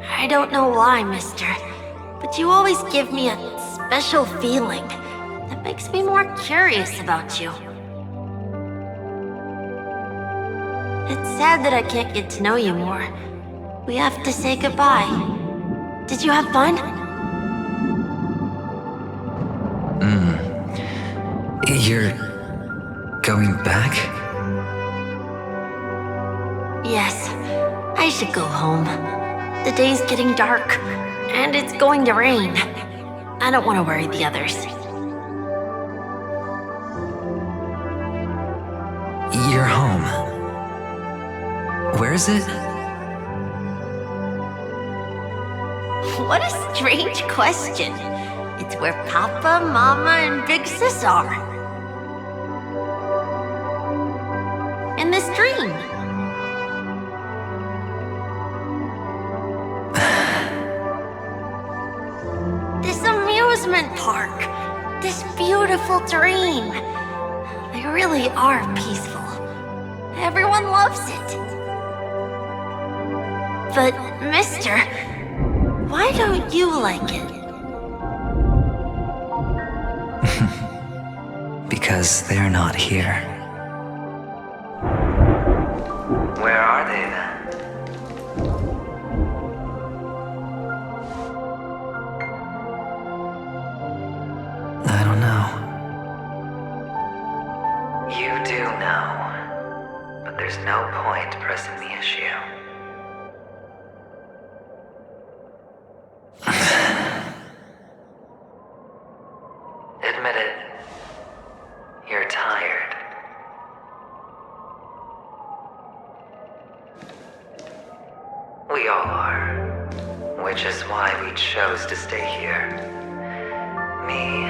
I don't know why, mister, but you always give me a special feeling that makes me more curious about you. It's sad that I can't get to know you more. We have to say goodbye. Did you have fun? You're going back? Yes, I should go home. The day's getting dark, and it's going to rain. I don't want to worry the others. You're home. Where is it? What a strange question. It's where Papa, Mama, and Big Sis are. In this dream. This amusement park. This beautiful dream. They really are peaceful. Everyone loves it. But, mister, why don't you like it? Because they're not here. Where are they then? I don't know. You do know, but there's no point pressing the issue. Admit it. You're tired. We all are. Which is why we chose to stay here. Me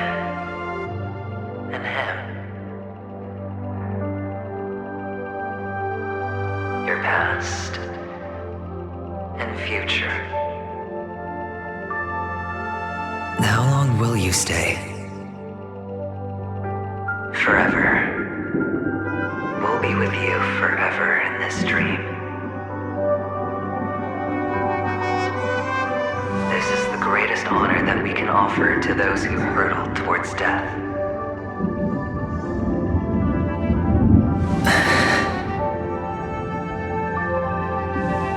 and him. Your past and future. How long will you stay? Forever. We'll be with you forever in this dream. This is the greatest honor that we can offer to those who hurtle towards death.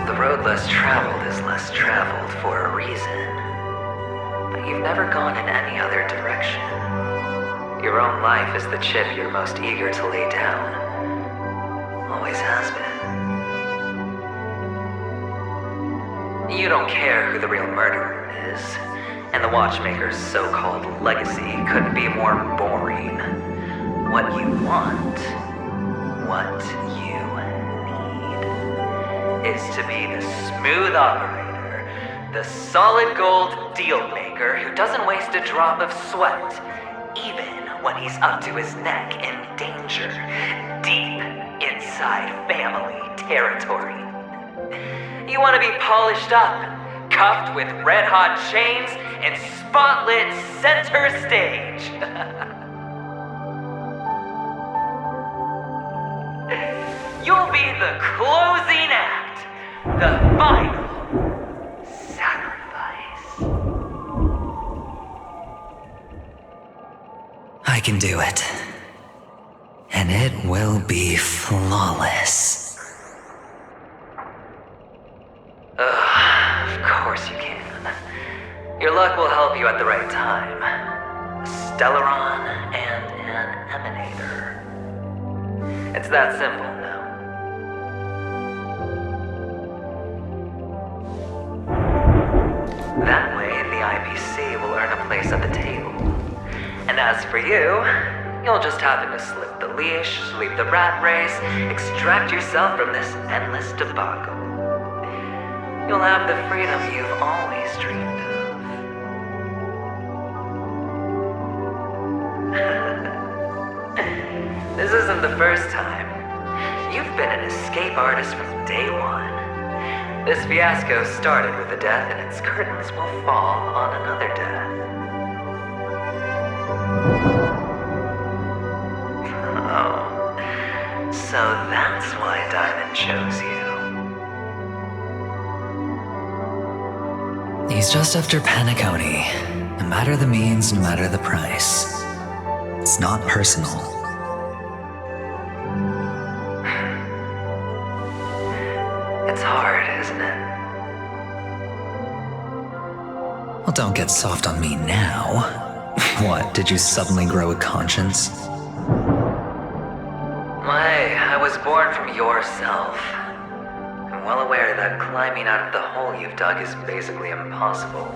The road less traveled is less traveled for a reason. But you've never gone in any other direction. Your own life is the chip you're most eager to lay down. Always has been. You don't care who the real murderer is, and the Watchmaker's so-called legacy couldn't be more boring. What you want, what you need, is to be the smooth operator, the solid gold deal maker who doesn't waste a drop of sweat, even when he's up to his neck in danger, deep inside family territory. You want to be polished up, cuffed with red-hot chains, and spotlit center stage. You'll be the closing act, the final sacrifice. I can do it. And it will be flawless. Of course you can. Your luck will help you at the right time. A Stellaron and an Emanator. It's that simple now. That way, the IPC will earn a place at the table. And as for you, you'll just happen to slip the leash, sweep the rat race, extract yourself from this endless debacle. You'll have the freedom you've always dreamed of. This isn't the first time. You've been an escape artist from day one. This fiasco started with a death, and its curtains will fall on another death. Oh, so that's why Diamond chose you. He's just after Paniconi. No matter the means, no matter the price. It's not personal. It's hard, isn't it? Well, don't get soft on me now. What, did you suddenly grow a conscience? I was born from yourself. I'm well aware that climbing out of the hole you've dug is basically impossible.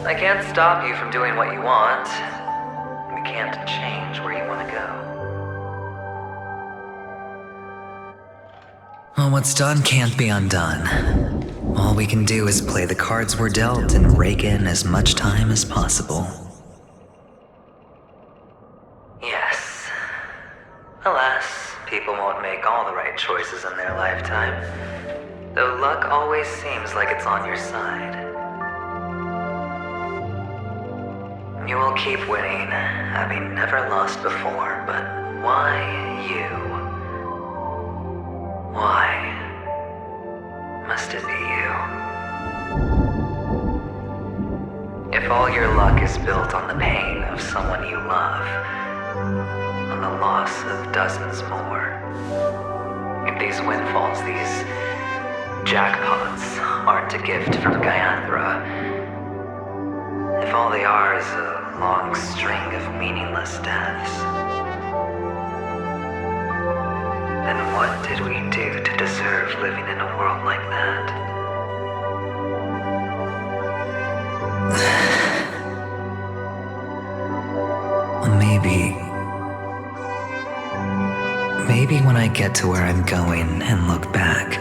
I can't stop you from doing what you want. We can't change where you want to go. Well, what's done can't be undone. All we can do is play the cards we're dealt and rake in as much time as possible. Yes. Alas, people won't make all the right choices in their lifetime, though luck always seems like it's on your side. You will keep winning, having never lost before, but why you? Why must it be you? If all your luck is built on the pain of someone you love, on the loss of dozens more, if these windfalls, these jackpots, aren't a gift from Gayandra, if all they are is a long string of meaningless deaths, then what did we do to deserve living in a world like that? Maybe when I get to where I'm going and look back,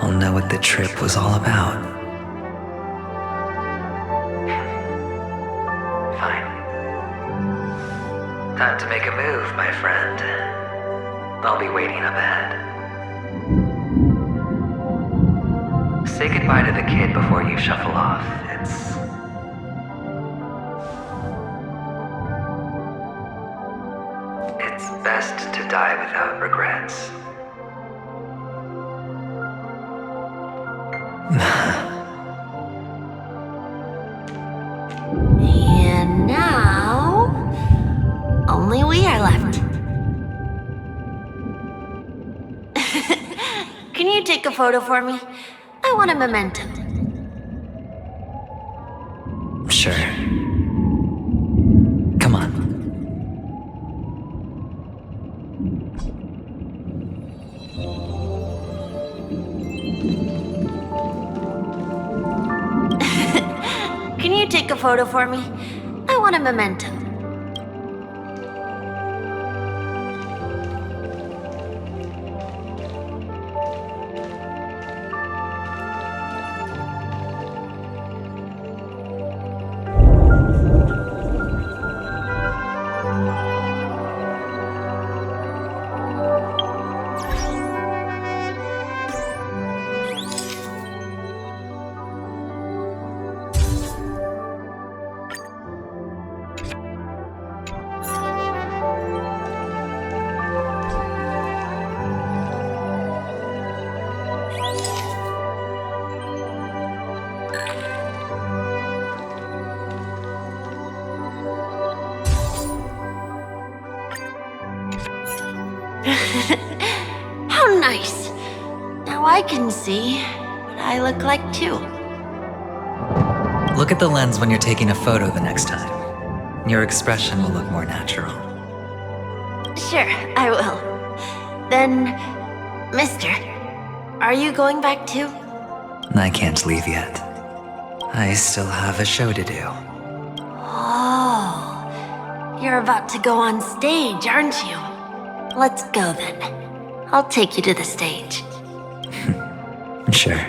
I'll know what the trip was all about. Time to make a move, my friend. I'll be waiting up ahead. Say goodbye to the kid before you shuffle off. It's best to die without regrets. And now, only we are left. Can you take a photo for me? I want a memento. Sure. Come on. Can you take a photo for me? I want a memento. How nice. Now I can see what I look like too. Look at the lens when you're taking a photo the next time. Your expression will look more natural. Sure, I will. Then, mister, are you going back too? I can't leave yet. I still have a show to do. Oh, you're about to go on stage, aren't you? Let's go then. I'll take you to the stage. Sure.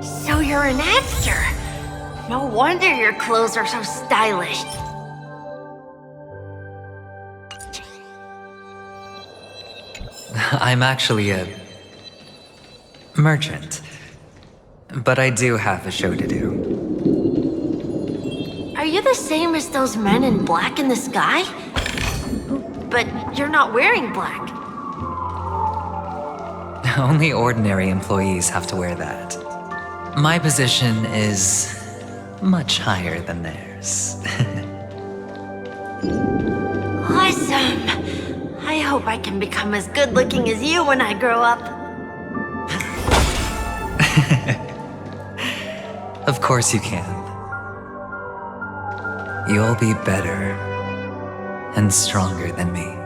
So you're an actor? No wonder your clothes are so stylish. I'm actually a merchant. But I do have a show to do. Are you the same as those men in black in the sky? But you're not wearing black. Only ordinary employees have to wear that. My position is much higher than theirs. Awesome! I hope I can become as good looking as you when I grow up. Of course you can. You'll be better and stronger than me.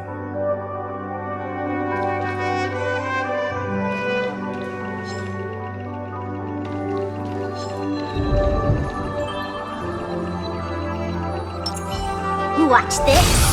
Watch this.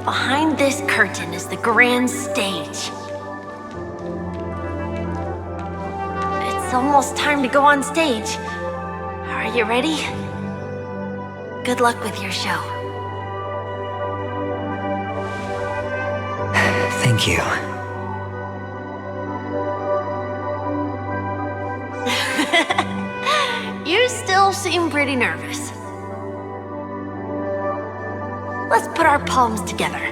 Behind this curtain is the grand stage. It's almost time to go on stage. Are you ready? Good luck with your show. Thank you. You still seem pretty nervous. Let's put our palms together.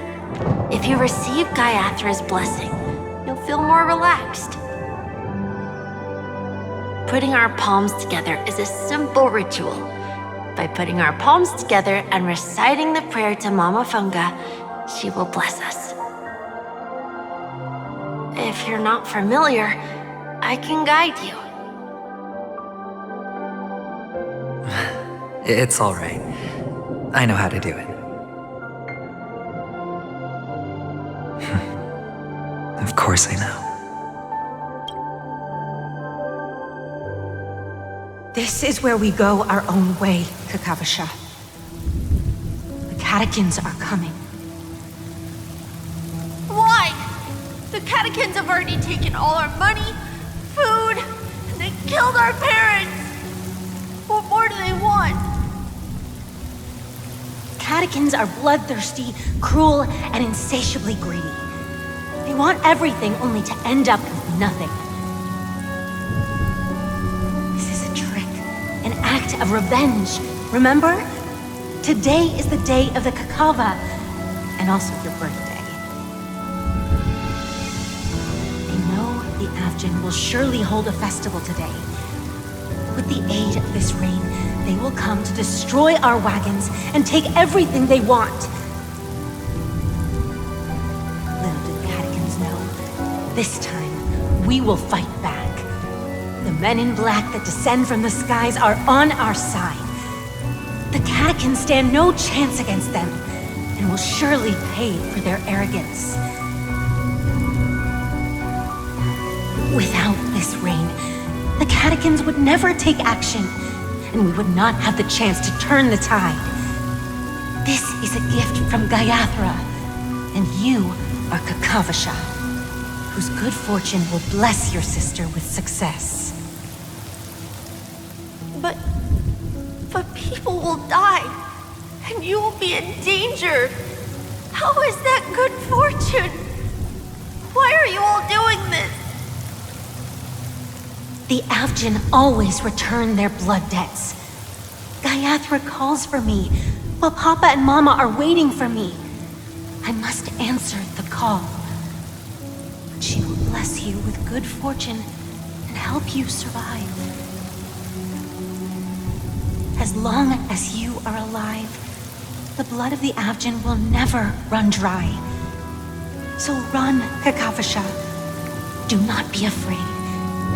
If you receive Gaiathra's blessing, you'll feel more relaxed. Putting our palms together is a simple ritual. By putting our palms together and reciting the prayer to Mama Funga, she will bless us. If you're not familiar, I can guide you. It's all right. I know how to do it. Of course I know. This is where we go our own way, Kakavasha. The catechins are coming. Why? The catechins have already taken all our money, food, and they killed our parents. What more do they want? Catechins are bloodthirsty, cruel, and insatiably greedy. They want everything only to end up with nothing. This is a trick, an act of revenge. Remember? Today is the day of the Kakava, and also your birthday. They know the Avgin will surely hold a festival today. With the aid of this rain, they will come to destroy our wagons and take everything they want. this time, we will fight back. The men in black that descend from the skies are on our side. The Catechins stand no chance against them, and will surely pay for their arrogance. Without this rain, the Catechins would never take action, and we would not have the chance to turn the tide. This is a gift from Gaiathra, and you are Kakavasha, whose good fortune will bless your sister with success. But people will die, and you will be in danger. How is that good fortune? Why are you all doing this? The Avgin always return their blood debts. Gaiathra calls for me, while Papa and Mama are waiting for me. I must answer the call. But she will bless you with good fortune and help you survive. As long as you are alive, the blood of the Avgin will never run dry. So run, Kakavasha. Do not be afraid,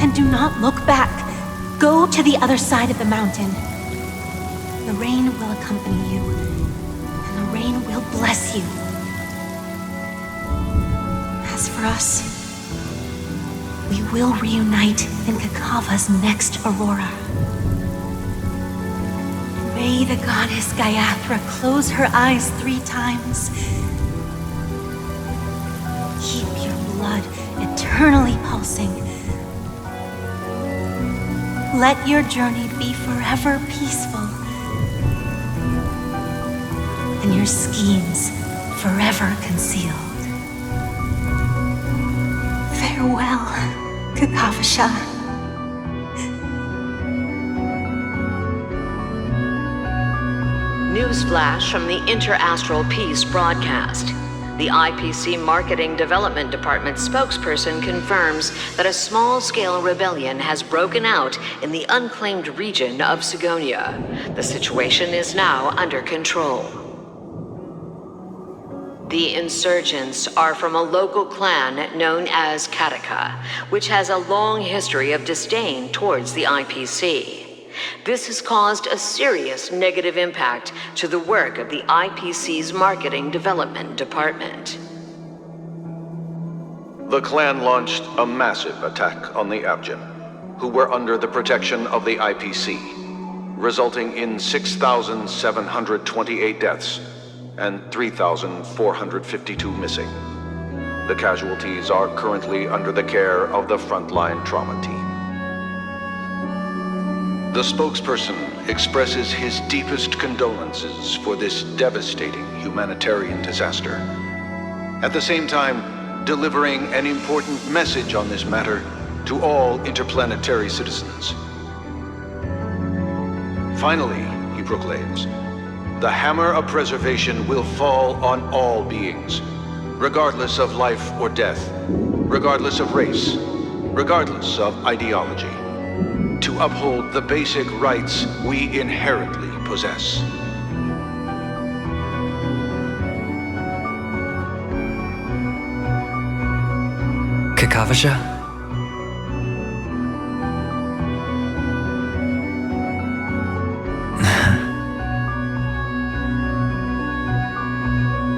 and do not look back. Go to the other side of the mountain. The rain will accompany you, and the rain will bless you. As for us, we will reunite in Kakava's next aurora. May the goddess Gaiathra close her eyes 3 times. Keep your blood eternally pulsing. Let your journey be forever peaceful, and your schemes forever concealed. Farewell, Kakavasha. Newsflash from the Interastral Peace broadcast. The IPC Marketing Development Department spokesperson confirms that a small-scale rebellion has broken out in the unclaimed region of Sigonia. The situation is now under control. The insurgents are from a local clan known as Kataka, which has a long history of disdain towards the IPC. This has caused a serious negative impact to the work of the IPC's Marketing Development Department. The clan launched a massive attack on the Abjin, who were under the protection of the IPC, resulting in 6,728 deaths and 3,452 missing. The casualties are currently under the care of the frontline trauma team. The spokesperson expresses his deepest condolences for this devastating humanitarian disaster. At the same time, delivering an important message on this matter to all interplanetary citizens. Finally, he proclaims, the hammer of preservation will fall on all beings, regardless of life or death, regardless of race, regardless of ideology, to uphold the basic rights we inherently possess. Kakavasha?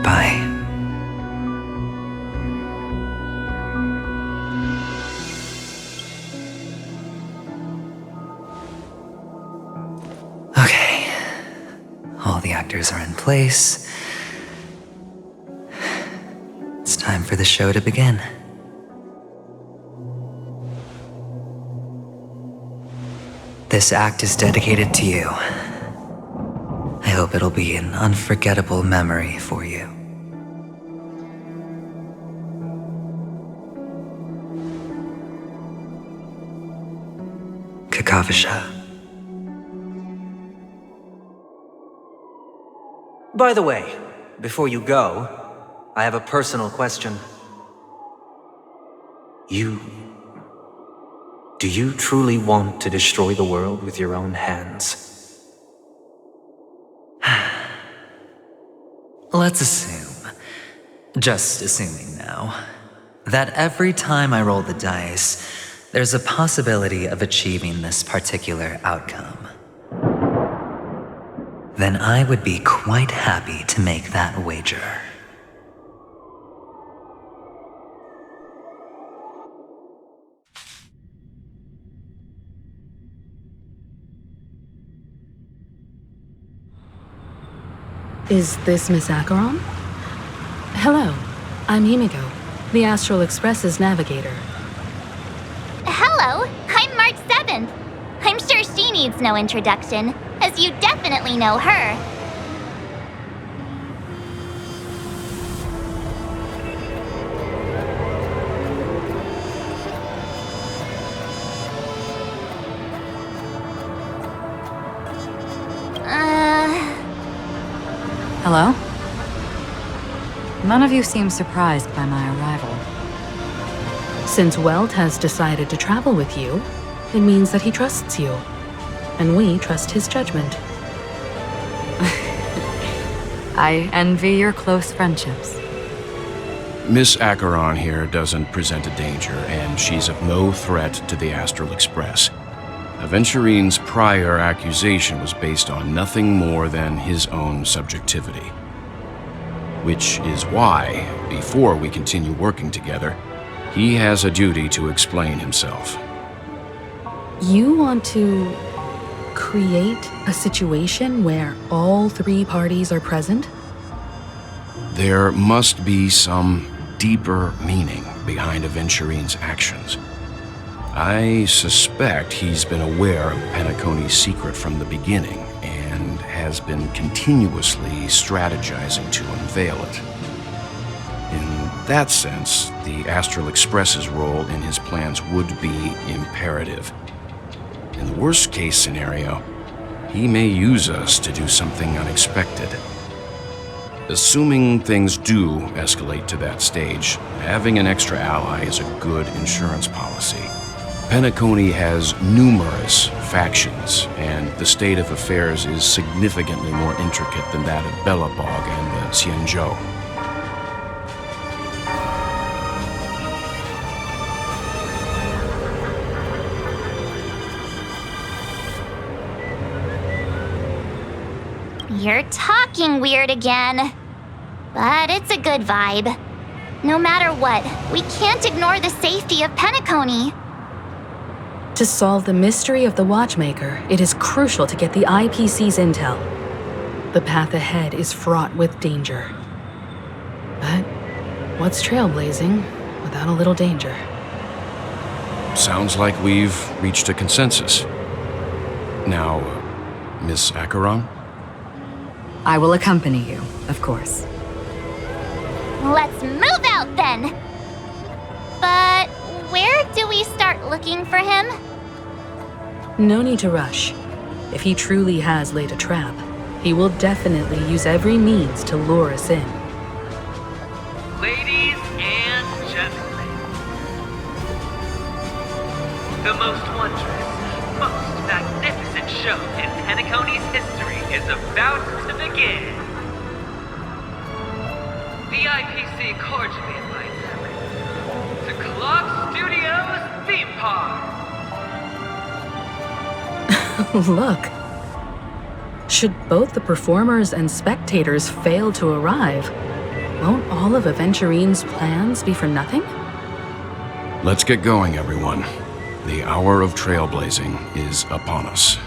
Bye. Okay. All the actors are in place. It's time for the show to begin. This act is dedicated to you. I hope it'll be an unforgettable memory for you. Kakavasha. By the way, before you go, I have a personal question. Do you truly want to destroy the world with your own hands? Let's assume, just assuming now, that every time I roll the dice, there's a possibility of achieving this particular outcome, then I would be quite happy to make that wager. Is this Miss Acheron? Hello, I'm Himiko, the Astral Express's navigator. Hello, I'm March 7th. I'm sure she needs no introduction, as you definitely know her. Hello? None of you seem surprised by my arrival. Since Welt has decided to travel with you, it means that he trusts you. And we trust his judgment. I envy your close friendships. Miss Acheron here doesn't present a danger, and she's of no threat to the Astral Express. Aventurine's prior accusation was based on nothing more than his own subjectivity. Which is why, before we continue working together, he has a duty to explain himself. You want to create a situation where all three parties are present? There must be some deeper meaning behind Aventurine's actions. I suspect he's been aware of Penacony's secret from the beginning and has been continuously strategizing to unveil it. In that sense, the Astral Express's role in his plans would be imperative. In the worst-case scenario, he may use us to do something unexpected. Assuming things do escalate to that stage, having an extra ally is a good insurance policy. Penacony has numerous factions, and the state of affairs is significantly more intricate than that of Belobog and the Xianzhou. You're talking weird again. But it's a good vibe. No matter what, we can't ignore the safety of Penacony. To solve the mystery of the Watchmaker, it is crucial to get the IPC's intel. The path ahead is fraught with danger. But what's trailblazing without a little danger? Sounds like we've reached a consensus. Now, Miss Acheron? I will accompany you, of course. Let's move out then! But where do we start looking for him? No need to rush. If he truly has laid a trap, he will definitely use every means to lure us in. Ladies and gentlemen, the most wondrous, most magnificent show in Penacony's history is about to begin. The IPC cordially invites everyone to Clock Studios Theme Park. Look. Should both the performers and spectators fail to arrive, won't all of Aventurine's plans be for nothing? Let's get going, everyone. The hour of trailblazing is upon us.